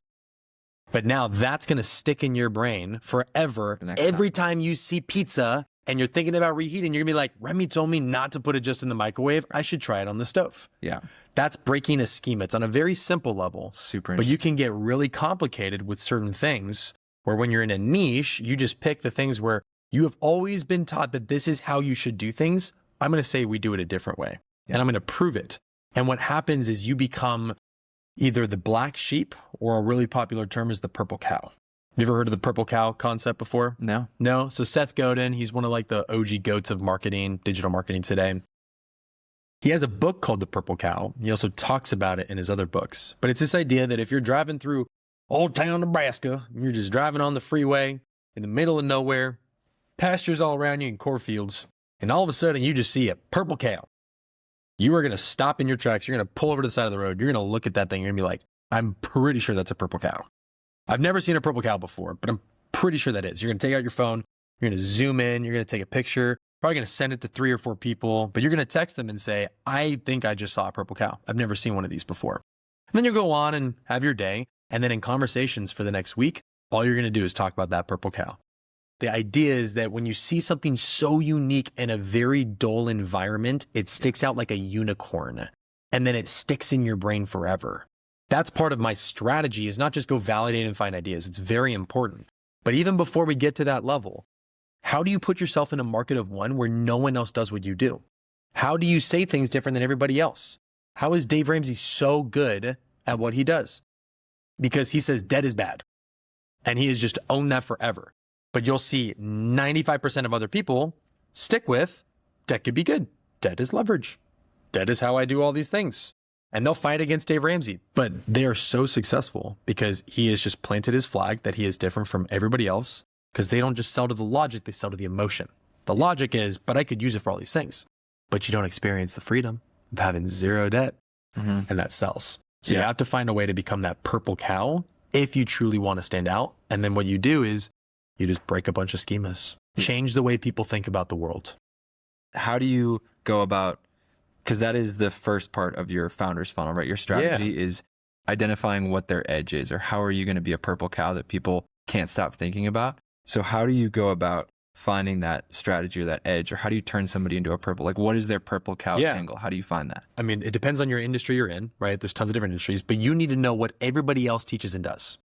Speaker 1: But now that's going to stick in your brain forever. Every time you see pizza and you're thinking about reheating, you're going to be like, Remy told me not to put it just in the microwave. I should try it on the stove. Yeah. That's breaking a schema. It's on a very simple level.
Speaker 2: Super
Speaker 1: interesting. But you can get really complicated with certain things where when you're in a niche, you just pick the things where you have always been taught that this is how you should do things. I'm going to say we do it a different way. And I'm going to prove it. And what happens is you become either the black sheep or a really popular term is the purple cow. You ever heard of the purple cow concept before?
Speaker 2: No.
Speaker 1: No? So Seth Godin, he's one of like the OG goats of marketing, digital marketing today. He has a book called The Purple Cow. He also talks about it in his other books. But it's this idea that if you're driving through Old Town, Nebraska, and you're just driving on the freeway in the middle of nowhere, pastures all around you and cornfields, and all of a sudden you just see a purple cow. You are going to stop in your tracks. You're going to pull over to the side of the road. You're going to look at that thing. You're going to be like, I'm pretty sure that's a purple cow. I've never seen a purple cow before, but I'm pretty sure that is. You're going to take out your phone. You're going to zoom in. You're going to take a picture. Probably going to send it to 3 or 4 people, but you're going to text them and say, I think I just saw a purple cow. I've never seen one of these before. And then you'll go on and have your day. And then in conversations for the next week, all you're going to do is talk about that purple cow. The idea is that when you see something so unique in a very dull environment, it sticks out like a unicorn, and then it sticks in your brain forever. That's part of my strategy, is not just go validate and find ideas. It's very important. But even before we get to that level, how do you put yourself in a market of one where no one else does what you do? How do you say things different than everybody else? How is Dave Ramsey so good at what he does? Because he says debt is bad, and he has just owned that forever. But you'll see 95% of other people stick with debt could be good. Debt is leverage. Debt is how I do all these things. And they'll fight against Dave Ramsey. But they are so successful because he has just planted his flag that he is different from everybody else, because they don't just sell to the logic, they sell to the emotion. The logic is, but I could use it for all these things. But you don't experience the freedom of having zero debt. And that sells. So you have to find a way to become that purple cow if you truly want to stand out. And then what you do is you just break a bunch of schemas, change the way people think about the world.
Speaker 2: How do you go about, because that is the first part of your founder's funnel, right? Your strategy is identifying what their edge is, or how are you going to be a purple cow that people can't stop thinking about? So how do you go about finding that strategy or that edge, or how do you turn somebody into a purple? Like, what is their purple cow angle? How do you find that?
Speaker 1: I mean, it depends on your industry you're in, right? There's tons of different industries, but you need to know what everybody else teaches and does.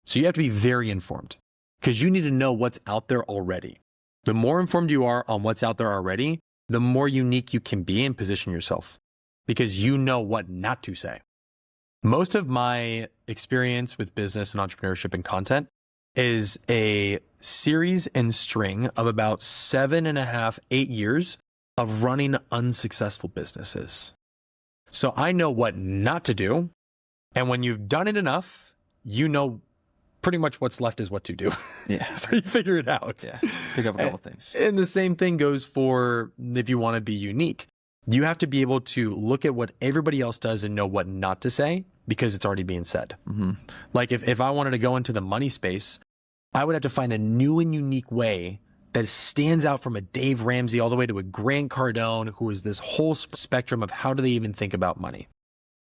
Speaker 1: So you have to be very informed because you need to know what's out there already. The more informed you are on what's out there already, the more unique you can be and position yourself because you know what not to say. Most of my experience with business and entrepreneurship and content is a series and string of about 7.5, 8 years of running unsuccessful businesses. So I know what not to do. And when you've done it enough, you know pretty much what's left is what to do.
Speaker 2: Yeah.
Speaker 1: So you figure it out.
Speaker 2: Yeah. Pick up a couple things.
Speaker 1: And the same thing goes for if you want to be unique. You have to be able to look at what everybody else does and know what not to say because it's already being said.
Speaker 2: Mm-hmm.
Speaker 1: Like if I wanted to go into the money space, I would have to find a new and unique way that stands out from a Dave Ramsey all the way to a Grant Cardone, who is this whole spectrum of how do they even think about money.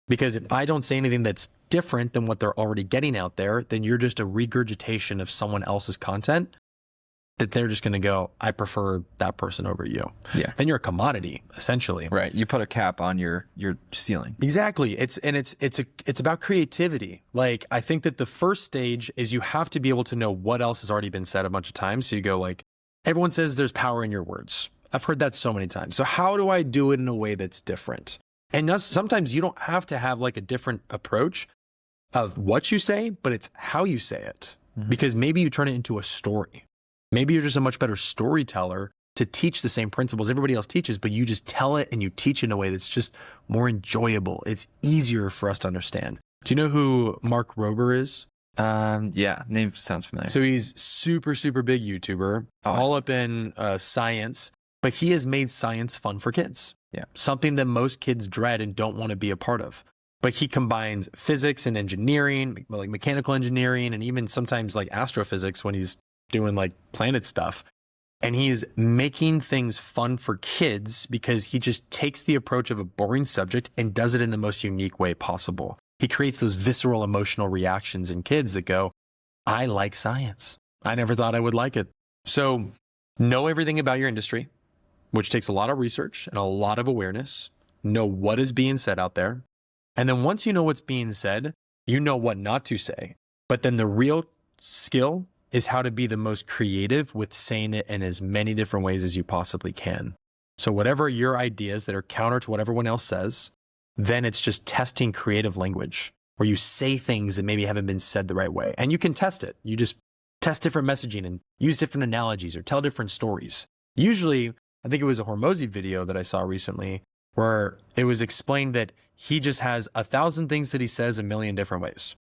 Speaker 1: Because if I don't say anything that's different than what they're already getting out there, then you're just a regurgitation of someone else's content that they're just going to go, I prefer that person over you.
Speaker 2: Yeah.
Speaker 1: Then you're a commodity, essentially.
Speaker 2: Right. You put a cap on your ceiling.
Speaker 1: Exactly. It's about creativity. Like, I think that the first stage is you have to be able to know what else has already been said a bunch of times. So you go like, everyone says there's power in your words. I've heard that so many times. So how do I do it in a way that's different? And sometimes you don't have to have like a different approach of what you say, but it's how you say it. Mm-hmm. Because maybe you turn it into a story. Maybe you're just a much better storyteller to teach the same principles everybody else teaches, but you just tell it and you teach in a way that's just more enjoyable. It's easier for us to understand. Do you know who Mark Rober is?
Speaker 2: Yeah, name sounds familiar.
Speaker 1: So he's super, super big YouTuber, all up in science, but he has made science fun for kids.
Speaker 2: Yeah.
Speaker 1: Something that most kids dread and don't want to be a part of. But he combines physics and engineering, like mechanical engineering, and even sometimes like astrophysics when he's doing like planet stuff. And he's making things fun for kids because he just takes the approach of a boring subject and does it in the most unique way possible. He creates those visceral emotional reactions in kids that go, I like science. I never thought I would like it. So know everything about your industry, which takes a lot of research and a lot of awareness. Know what is being said out there. And then once you know what's being said, you know what not to say. But then the real skill is how to be the most creative with saying it in as many different ways as you possibly can. So whatever your ideas that are counter to what everyone else says, then it's just testing creative language where you say things that maybe haven't been said the right way. And you can test it. You just test different messaging and use different analogies or tell different stories. Usually, I think it was a Hormozy video that I saw recently where it was explained that he just has 1,000 things that he says a million different ways.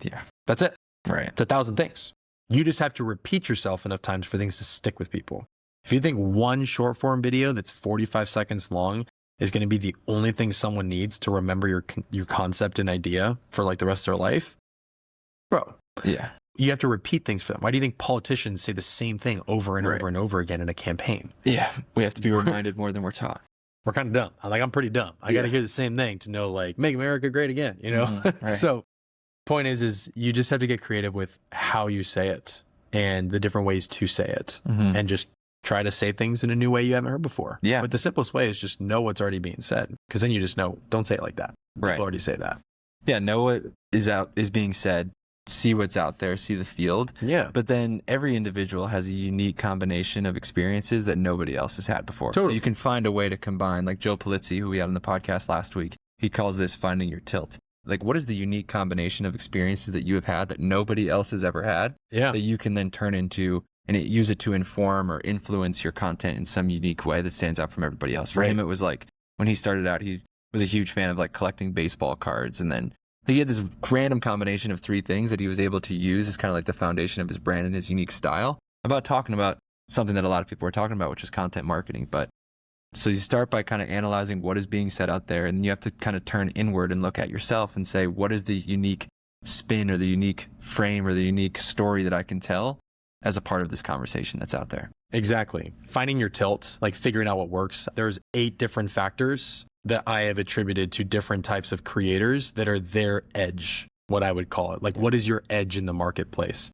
Speaker 2: Yeah.
Speaker 1: That's it.
Speaker 2: Right.
Speaker 1: It's 1,000 things. You just have to repeat yourself enough times for things to stick with people. If you think one short form video that's 45 seconds long is going to be the only thing someone needs to remember your concept and idea for like the rest of their life, bro.
Speaker 2: Yeah.
Speaker 1: You have to repeat things for them. Why do you think politicians say the same thing over and over and over again in a campaign?
Speaker 2: Yeah. We have to be reminded more than we're taught.
Speaker 1: We're kind of dumb. I'm pretty dumb. I got to hear the same thing to know like, make America great again, you know?
Speaker 2: Mm-hmm. Right.
Speaker 1: So point is you just have to get creative with how you say it and the different ways to say it and just try to say things in a new way you haven't heard before.
Speaker 2: Yeah.
Speaker 1: But the simplest way is just know what's already being said because then you just know, don't say it like that.
Speaker 2: Right.
Speaker 1: People already say that.
Speaker 2: Yeah. Know what is being said, see what's out there, see the field.
Speaker 1: Yeah.
Speaker 2: But then every individual has a unique combination of experiences that nobody else has had before.
Speaker 1: Totally.
Speaker 2: So you can find a way to combine, like Joe Polizzi, who we had on the podcast last week, he calls this finding your tilt. Like, what is the unique combination of experiences that you have had that nobody else has ever had that you can then turn into and use it to inform or influence your content in some unique way that stands out from everybody else? For him, it was like when he started out, he was a huge fan of like collecting baseball cards. And then he had this random combination of 3 things that he was able to use as kind of like the foundation of his brand and his unique style about talking about something that a lot of people were talking about, which is content marketing. But So you start by kind of analyzing what is being said out there, and you have to kind of turn inward and look at yourself and say, what is the unique spin or the unique frame or the unique story that I can tell as a part of this conversation that's out there?
Speaker 1: Exactly. Finding your tilt, like figuring out what works. There's 8 different factors that I have attributed to different types of creators that are their edge, what I would call it. Like, what is your edge in the marketplace?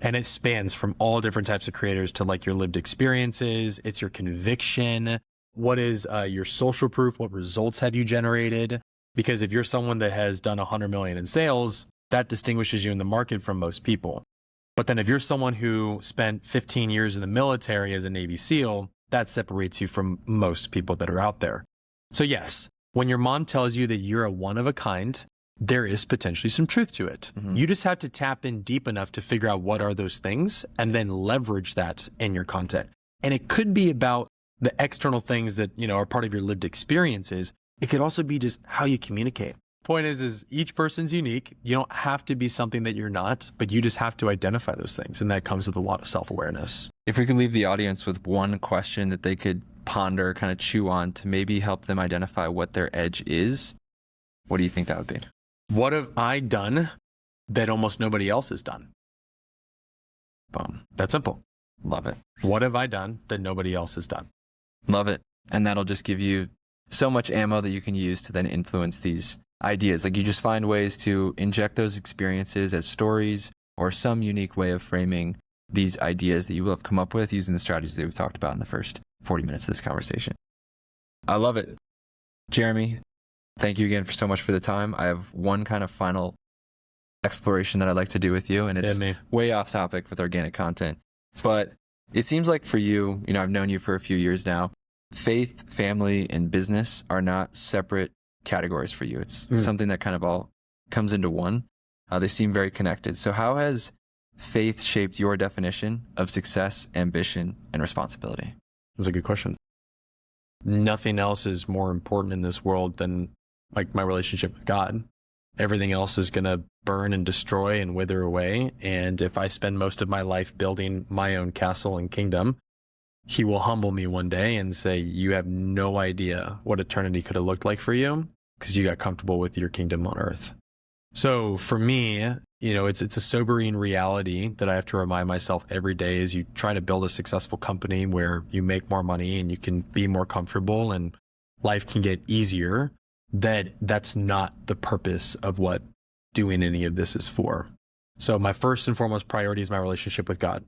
Speaker 1: And it spans from all different types of creators to like your lived experiences. It's your conviction. What is your social proof? What results have you generated? Because if you're someone that has done 100 million in sales, that distinguishes you in the market from most people. But then if you're someone who spent 15 years in the military as a Navy SEAL, that separates you from most people that are out there. So yes, when your mom tells you that you're a one of a kind, there is potentially some truth to it. Mm-hmm. You just have to tap in deep enough to figure out what are those things and then leverage that in your content. And it could be about the external things that, are part of your lived experiences. It could also be just how you communicate. Point is each person's unique. You don't have to be something that you're not, but you just have to identify those things. And that comes with a lot of self-awareness.
Speaker 2: If we could leave the audience with one question that they could ponder, kind of chew on to maybe help them identify what their edge is, what do you think that would be?
Speaker 1: What have I done that almost nobody else has done?
Speaker 2: Boom.
Speaker 1: That's simple.
Speaker 2: Love it.
Speaker 1: What have I done that nobody else has done?
Speaker 2: Love it. And that'll just give you so much ammo that you can use to then influence these ideas. Like, you just find ways to inject those experiences as stories or some unique way of framing these ideas that you will have come up with using the strategies that we've talked about in the first 40 minutes of this conversation. I love it. Jeremy, thank you again so much for the time. I have one kind of final exploration that I'd like to do with you, and it's way off topic with organic content. But it seems like for you, I've known you for a few years now, faith, family, and business are not separate categories for you. It's something that kind of all comes into one. They seem very connected. So how has faith shaped your definition of success, ambition, and responsibility?
Speaker 1: That's a good question. Nothing else is more important in this world than like my relationship with God. Everything else is going to burn and destroy and wither away. And if I spend most of my life building my own castle and kingdom, He will humble me one day and say, you have no idea what eternity could have looked like for you because you got comfortable with your kingdom on earth. So for me, it's a sobering reality that I have to remind myself every day as you try to build a successful company where you make more money and you can be more comfortable and life can get easier, that's not the purpose of what doing any of this is for. So my first and foremost priority is my relationship with God.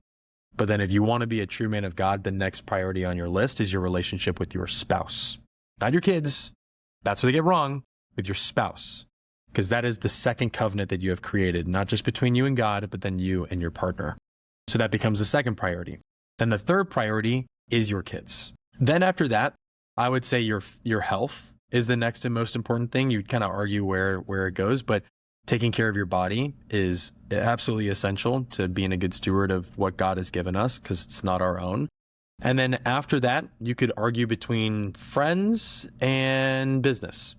Speaker 1: But then if you want to be a true man of God, the next priority on your list is your relationship with your spouse. Not your kids. That's what they get wrong, with your spouse. Because that is the second covenant that you have created, not just between you and God, but then you and your partner. So that becomes the second priority. Then the third priority is your kids. Then after that, I would say your health is the next and most important thing. You'd kind of argue where it goes, but taking care of your body is absolutely essential to being a good steward of what God has given us, because it's not our own. And then after that, you could argue between friends and business.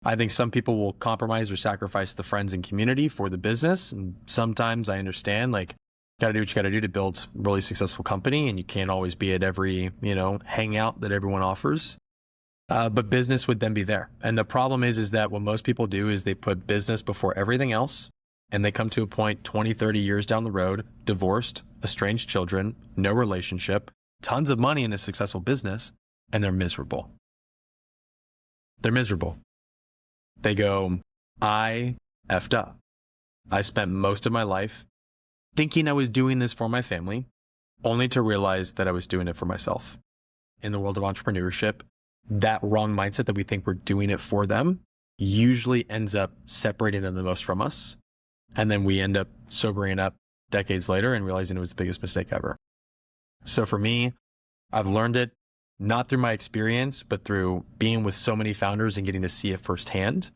Speaker 1: I think some people will compromise or sacrifice the friends and community for the business. And sometimes I understand, like, got to do what you got to do to build a really successful company. And you can't always be at every, hangout that everyone offers. But business would then be there. And the problem is that what most people do is they put business before everything else. And they come to a point 20, 30 years down the road, divorced, estranged children, no relationship, tons of money in a successful business, and they're miserable. They're miserable. They go, I effed up. I spent most of my life thinking I was doing this for my family, only to realize that I was doing it for myself. In the world of entrepreneurship, that wrong mindset that we think we're doing it for them usually ends up separating them the most from us. And then we end up sobering up decades later and realizing it was the biggest mistake ever. So for me, I've learned it not through my experience, but through being with so many founders and getting to see it firsthand,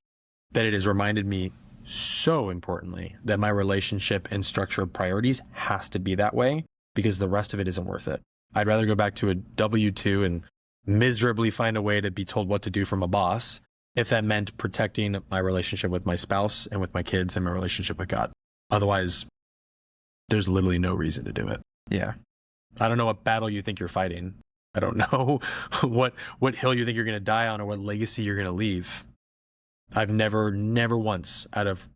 Speaker 1: that it has reminded me so importantly that my relationship and structure of priorities has to be that way, because the rest of it isn't worth it. I'd rather go back to a W-2 and miserably find a way to be told what to do from a boss if that meant protecting my relationship with my spouse and with my kids and my relationship with God. Otherwise, there's literally no reason to do it.
Speaker 2: Yeah.
Speaker 1: I don't know what battle you think you're fighting, I don't know what hill you think you're going to die on or what legacy you're going to leave. I've never once, out of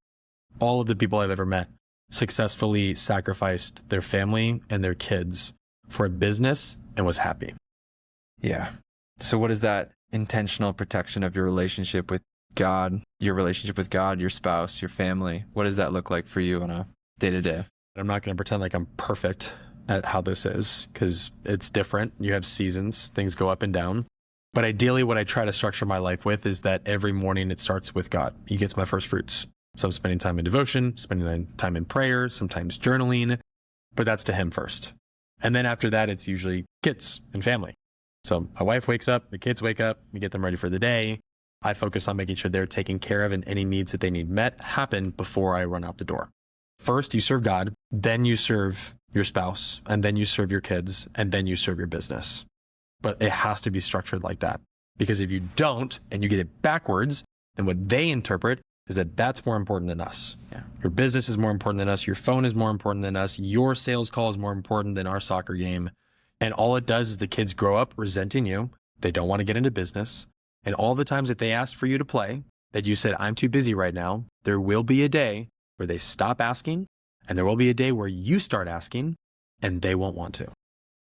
Speaker 1: all of the people I've ever met, successfully sacrificed their family and their kids for a business and was happy.
Speaker 2: Yeah. So what is that intentional protection of your relationship with God, your spouse, your family? What does that look like for you on a day-to-day?
Speaker 1: I'm not going to pretend like I'm perfect at how this is, because it's different. You have seasons, things go up and down. But ideally, what I try to structure my life with is that every morning it starts with God. He gets my first fruits. So I'm spending time in devotion, spending time in prayer, sometimes journaling, but that's to him first. And then after that, it's usually kids and family. So my wife wakes up, the kids wake up, we get them ready for the day. I focus on making sure they're taken care of and any needs that they need met happen before I run out the door. First, you serve God, then you serve your spouse, and then you serve your kids, and then you serve your business. But it has to be structured like that. Because if you don't, and you get it backwards, then what they interpret is that that's more important than us.
Speaker 2: Yeah.
Speaker 1: Your business is more important than us. Your phone is more important than us. Your sales call is more important than our soccer game. And all it does is the kids grow up resenting you. They don't want to get into business. And all the times that they asked for you to play, that you said, I'm too busy right now, there will be a day where they stop asking, and there will be a day where you start asking, and they won't want to.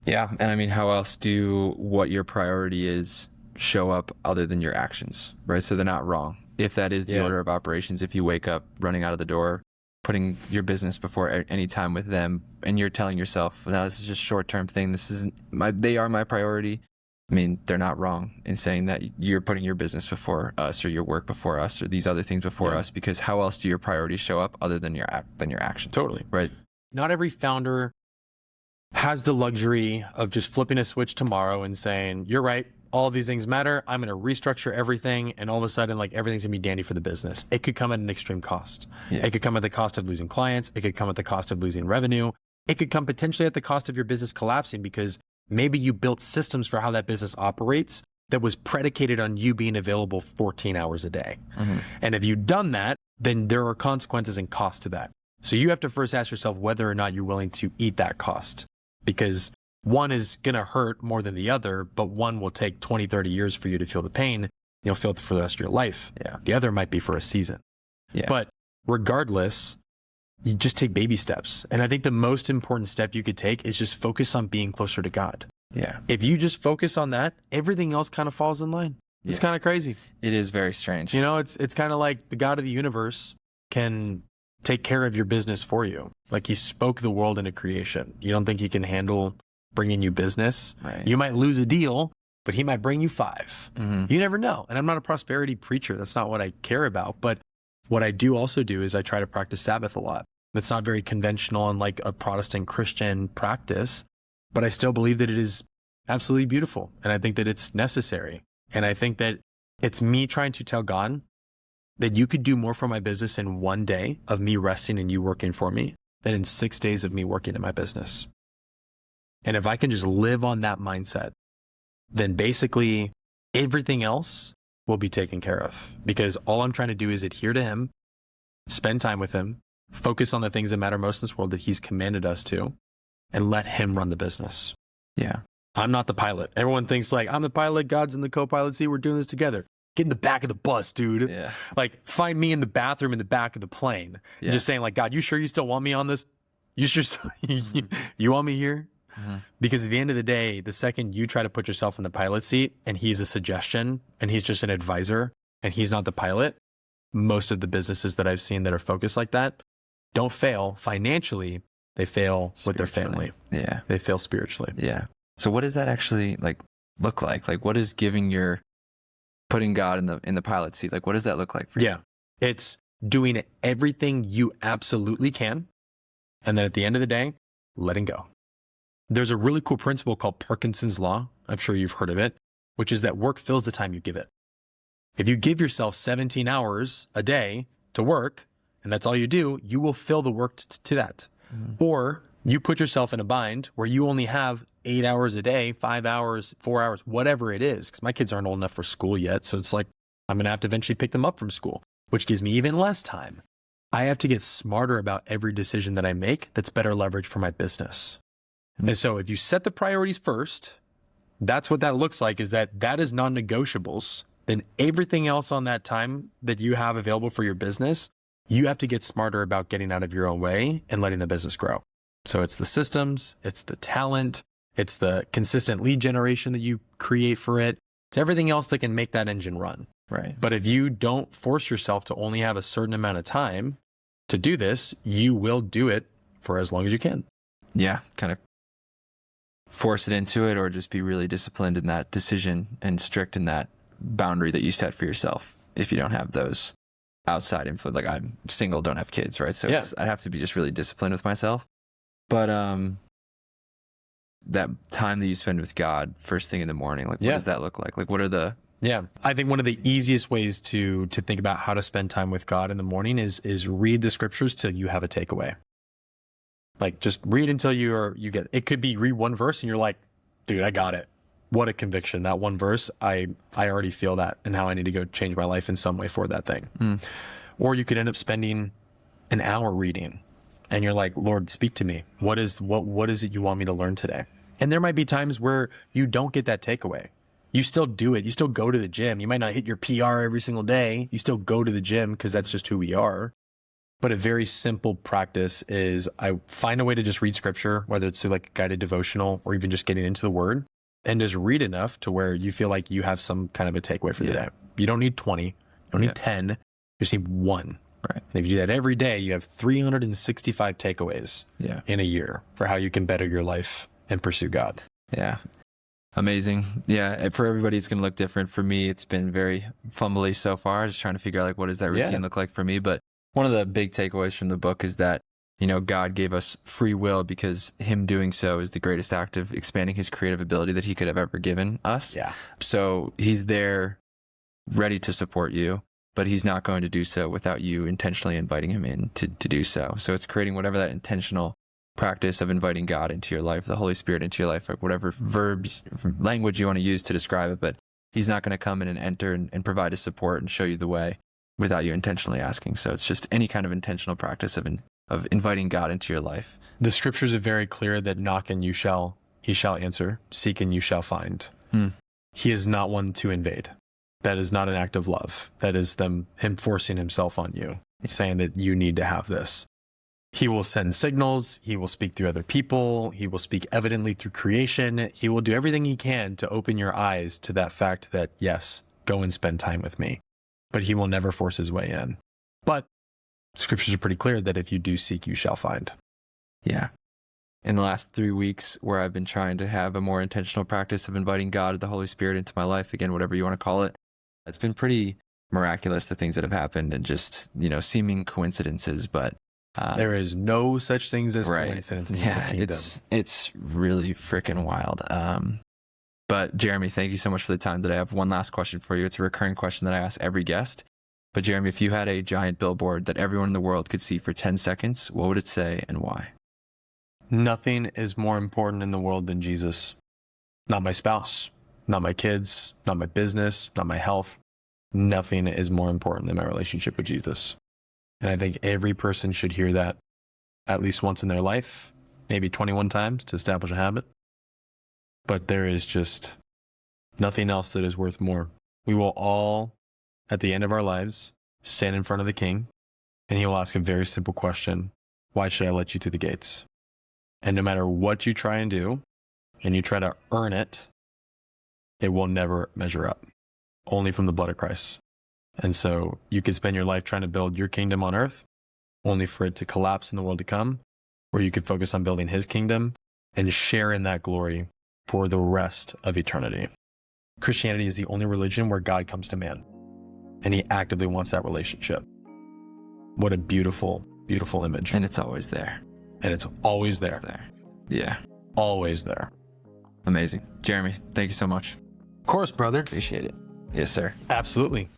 Speaker 2: Yeah. And I mean, how else do what your priority is show up other than your actions, right? So they're not wrong. If that is the order of operations, if you wake up running out of the door, putting your business before any time with them, and you're telling yourself, no, this is just a short-term thing. They are my priority. I mean, they're not wrong in saying that you're putting your business before us or your work before us or these other things before us, because how else do your priorities show up other than your actions?
Speaker 1: Totally.
Speaker 2: Right.
Speaker 1: Not every founder has the luxury of just flipping a switch tomorrow and saying, you're right, all of these things matter. I'm going to restructure everything. And all of a sudden, like, everything's going to be dandy for the business. It could come at an extreme cost. Yeah. It could come at the cost of losing clients. It could come at the cost of losing revenue. It could come potentially at the cost of your business collapsing because maybe you built systems for how that business operates that was predicated on you being available 14 hours a day. Mm-hmm. And if you've done that, then there are consequences and costs to that. So you have to first ask yourself whether or not you're willing to eat that cost, because one is going to hurt more than the other, but one will take 20, 30 years for you to feel the pain. You'll feel it for the rest of your life.
Speaker 2: Yeah.
Speaker 1: The other might be for a season.
Speaker 2: Yeah.
Speaker 1: But regardless, you just take baby steps. And I think the most important step you could take is just focus on being closer to God.
Speaker 2: Yeah.
Speaker 1: If you just focus on that, everything else kind of falls in line. It's kind of crazy.
Speaker 2: It is very strange.
Speaker 1: You know, it's kind of like the God of the universe can take care of your business for you. Like, he spoke the world into creation. You don't think he can handle bringing you business?
Speaker 2: Right.
Speaker 1: You might lose a deal, but he might bring you 5.
Speaker 2: Mm-hmm.
Speaker 1: You never know. And I'm not a prosperity preacher. That's not what I care about. But what I do also do is I try to practice Sabbath a lot. It's not very conventional and like a Protestant Christian practice, but I still believe that it is absolutely beautiful. And I think that it's necessary. And I think that it's me trying to tell God that you could do more for my business in one day of me resting and you working for me than in 6 days of me working in my business. And if I can just live on that mindset, then basically everything else will be taken care of, because all I'm trying to do is adhere to him, spend time with him, focus on the things that matter most in this world that he's commanded us to, and let him run the business.
Speaker 2: Yeah.
Speaker 1: I'm not the pilot. Everyone thinks like, I'm the pilot, God's in the co-pilot seat, we're doing this together. Get in the back of the bus, dude.
Speaker 2: Yeah.
Speaker 1: Like, find me in the bathroom in the back of the plane. Yeah. Just saying like, God, you sure you still want me on this? You sure you want me here? Mm-hmm. Because at the end of the day, the second you try to put yourself in the pilot seat and he's a suggestion and he's just an advisor and he's not the pilot, most of the businesses that I've seen that are focused like that don't fail financially. They fail with their family.
Speaker 2: Yeah.
Speaker 1: They fail spiritually.
Speaker 2: Yeah. So what does that actually look like? Like, what is putting God in the pilot seat? Like, what does that look like for you?
Speaker 1: Yeah. It's doing everything you absolutely can. And then at the end of the day, letting go. There's a really cool principle called Parkinson's Law. I'm sure you've heard of it, which is that work fills the time you give it. If you give yourself 17 hours a day to work, and that's all you do, you will fill the work to that. Mm-hmm. Or you put yourself in a bind where you only have 8 hours a day, 5 hours, 4 hours, whatever it is, because my kids aren't old enough for school yet. So it's like, I'm going to have to eventually pick them up from school, which gives me even less time. I have to get smarter about every decision that I make that's better leverage for my business. And so if you set the priorities first, that's what that looks like, is that is non-negotiables. Then everything else on that time that you have available for your business, you have to get smarter about getting out of your own way and letting the business grow. So it's the systems, it's the talent, it's the consistent lead generation that you create for it. It's everything else that can make that engine run.
Speaker 2: Right.
Speaker 1: But if you don't force yourself to only have a certain amount of time to do this, you will do it for as long as you can.
Speaker 2: Yeah. Kind of force it into it, or just be really disciplined in that decision and strict in that boundary that you set for yourself. If you don't have those outside influence, like I'm single, don't have kids, right? So I'd have to be just really disciplined with myself. But that time that you spend with God first thing in the morning, like what does that look like? Like what are the...
Speaker 1: Yeah, I think one of the easiest ways to think about how to spend time with God in the morning is read the scriptures till you have a takeaway. Like just read until you get, it could be read one verse and you're like, dude, I got it. What a conviction. That one verse, I already feel that and how I need to go change my life in some way for that thing. Or you could end up spending an hour reading and you're like, Lord, speak to me. What is it you want me to learn today? And there might be times where you don't get that takeaway. You still do it. You still go to the gym. You might not hit your PR every single day. You still go to the gym because that's just who we are. But a very simple practice is I find a way to just read scripture, whether it's through like a guided devotional or even just getting into the word, and just read enough to where you feel like you have some kind of a takeaway for the day. You don't need 20. You don't need 10. You just need one.
Speaker 2: Right.
Speaker 1: And if you do that every day, you have 365 takeaways in a year for how you can better your life and pursue God.
Speaker 2: Yeah. Amazing. Yeah. For everybody, it's going to look different. For me, it's been very fumbly so far. Just trying to figure out like, what does that routine look like for me? But one of the big takeaways from the book is that, God gave us free will because him doing so is the greatest act of expanding his creative ability that he could have ever given us.
Speaker 1: Yeah.
Speaker 2: So he's there ready to support you, but he's not going to do so without you intentionally inviting him in to do so. So it's creating whatever that intentional practice of inviting God into your life, the Holy Spirit into your life, like whatever language you want to use to describe it, but he's not going to come in and enter and provide his support and show you the way without you intentionally asking. So it's just any kind of intentional practice of inviting God into your life.
Speaker 1: The scriptures are very clear that knock and he shall answer, seek and you shall find. He is not one to invade. That is not an act of love. That is him forcing himself on you, saying that you need to have this. He will send signals. He will speak through other people. He will speak evidently through creation. He will do everything he can to open your eyes to that fact that, yes, go and spend time with me. But he will never force his way in. But scriptures are pretty clear that if you do seek, you shall find.
Speaker 2: Yeah. In the last 3 weeks where I've been trying to have a more intentional practice of inviting God, the Holy Spirit into my life, again, whatever you want to call it, it's been pretty miraculous, the things that have happened and just, seeming coincidences, but
Speaker 1: there is no such things as coincidences.
Speaker 2: Yeah, it's really freaking wild. But Jeremy, thank you so much for the time today. I have one last question for you. It's a recurring question that I ask every guest. But Jeremy, if you had a giant billboard that everyone in the world could see for 10 seconds, what would it say and why?
Speaker 1: Nothing is more important in the world than Jesus. Not my spouse, not my kids, not my business, not my health. Nothing is more important than my relationship with Jesus. And I think every person should hear that at least once in their life, maybe 21 times to establish a habit. But there is just nothing else that is worth more. We will all, at the end of our lives, stand in front of the King, and he will ask a very simple question. Why should I let you through the gates? And no matter what you try and do, and you try to earn it, it will never measure up. Only from the blood of Christ. And so you could spend your life trying to build your kingdom on earth, only for it to collapse in the world to come, or you could focus on building his kingdom and share in that glory for the rest of eternity. Christianity is the only religion where God comes to man, and he actively wants that relationship. What a beautiful, beautiful image.
Speaker 2: And it's always there.
Speaker 1: And it's always there.
Speaker 2: Yeah.
Speaker 1: Always there.
Speaker 2: Amazing. Jeremy, thank you so much.
Speaker 1: Of course, brother.
Speaker 2: Appreciate it. Yes, sir.
Speaker 1: Absolutely.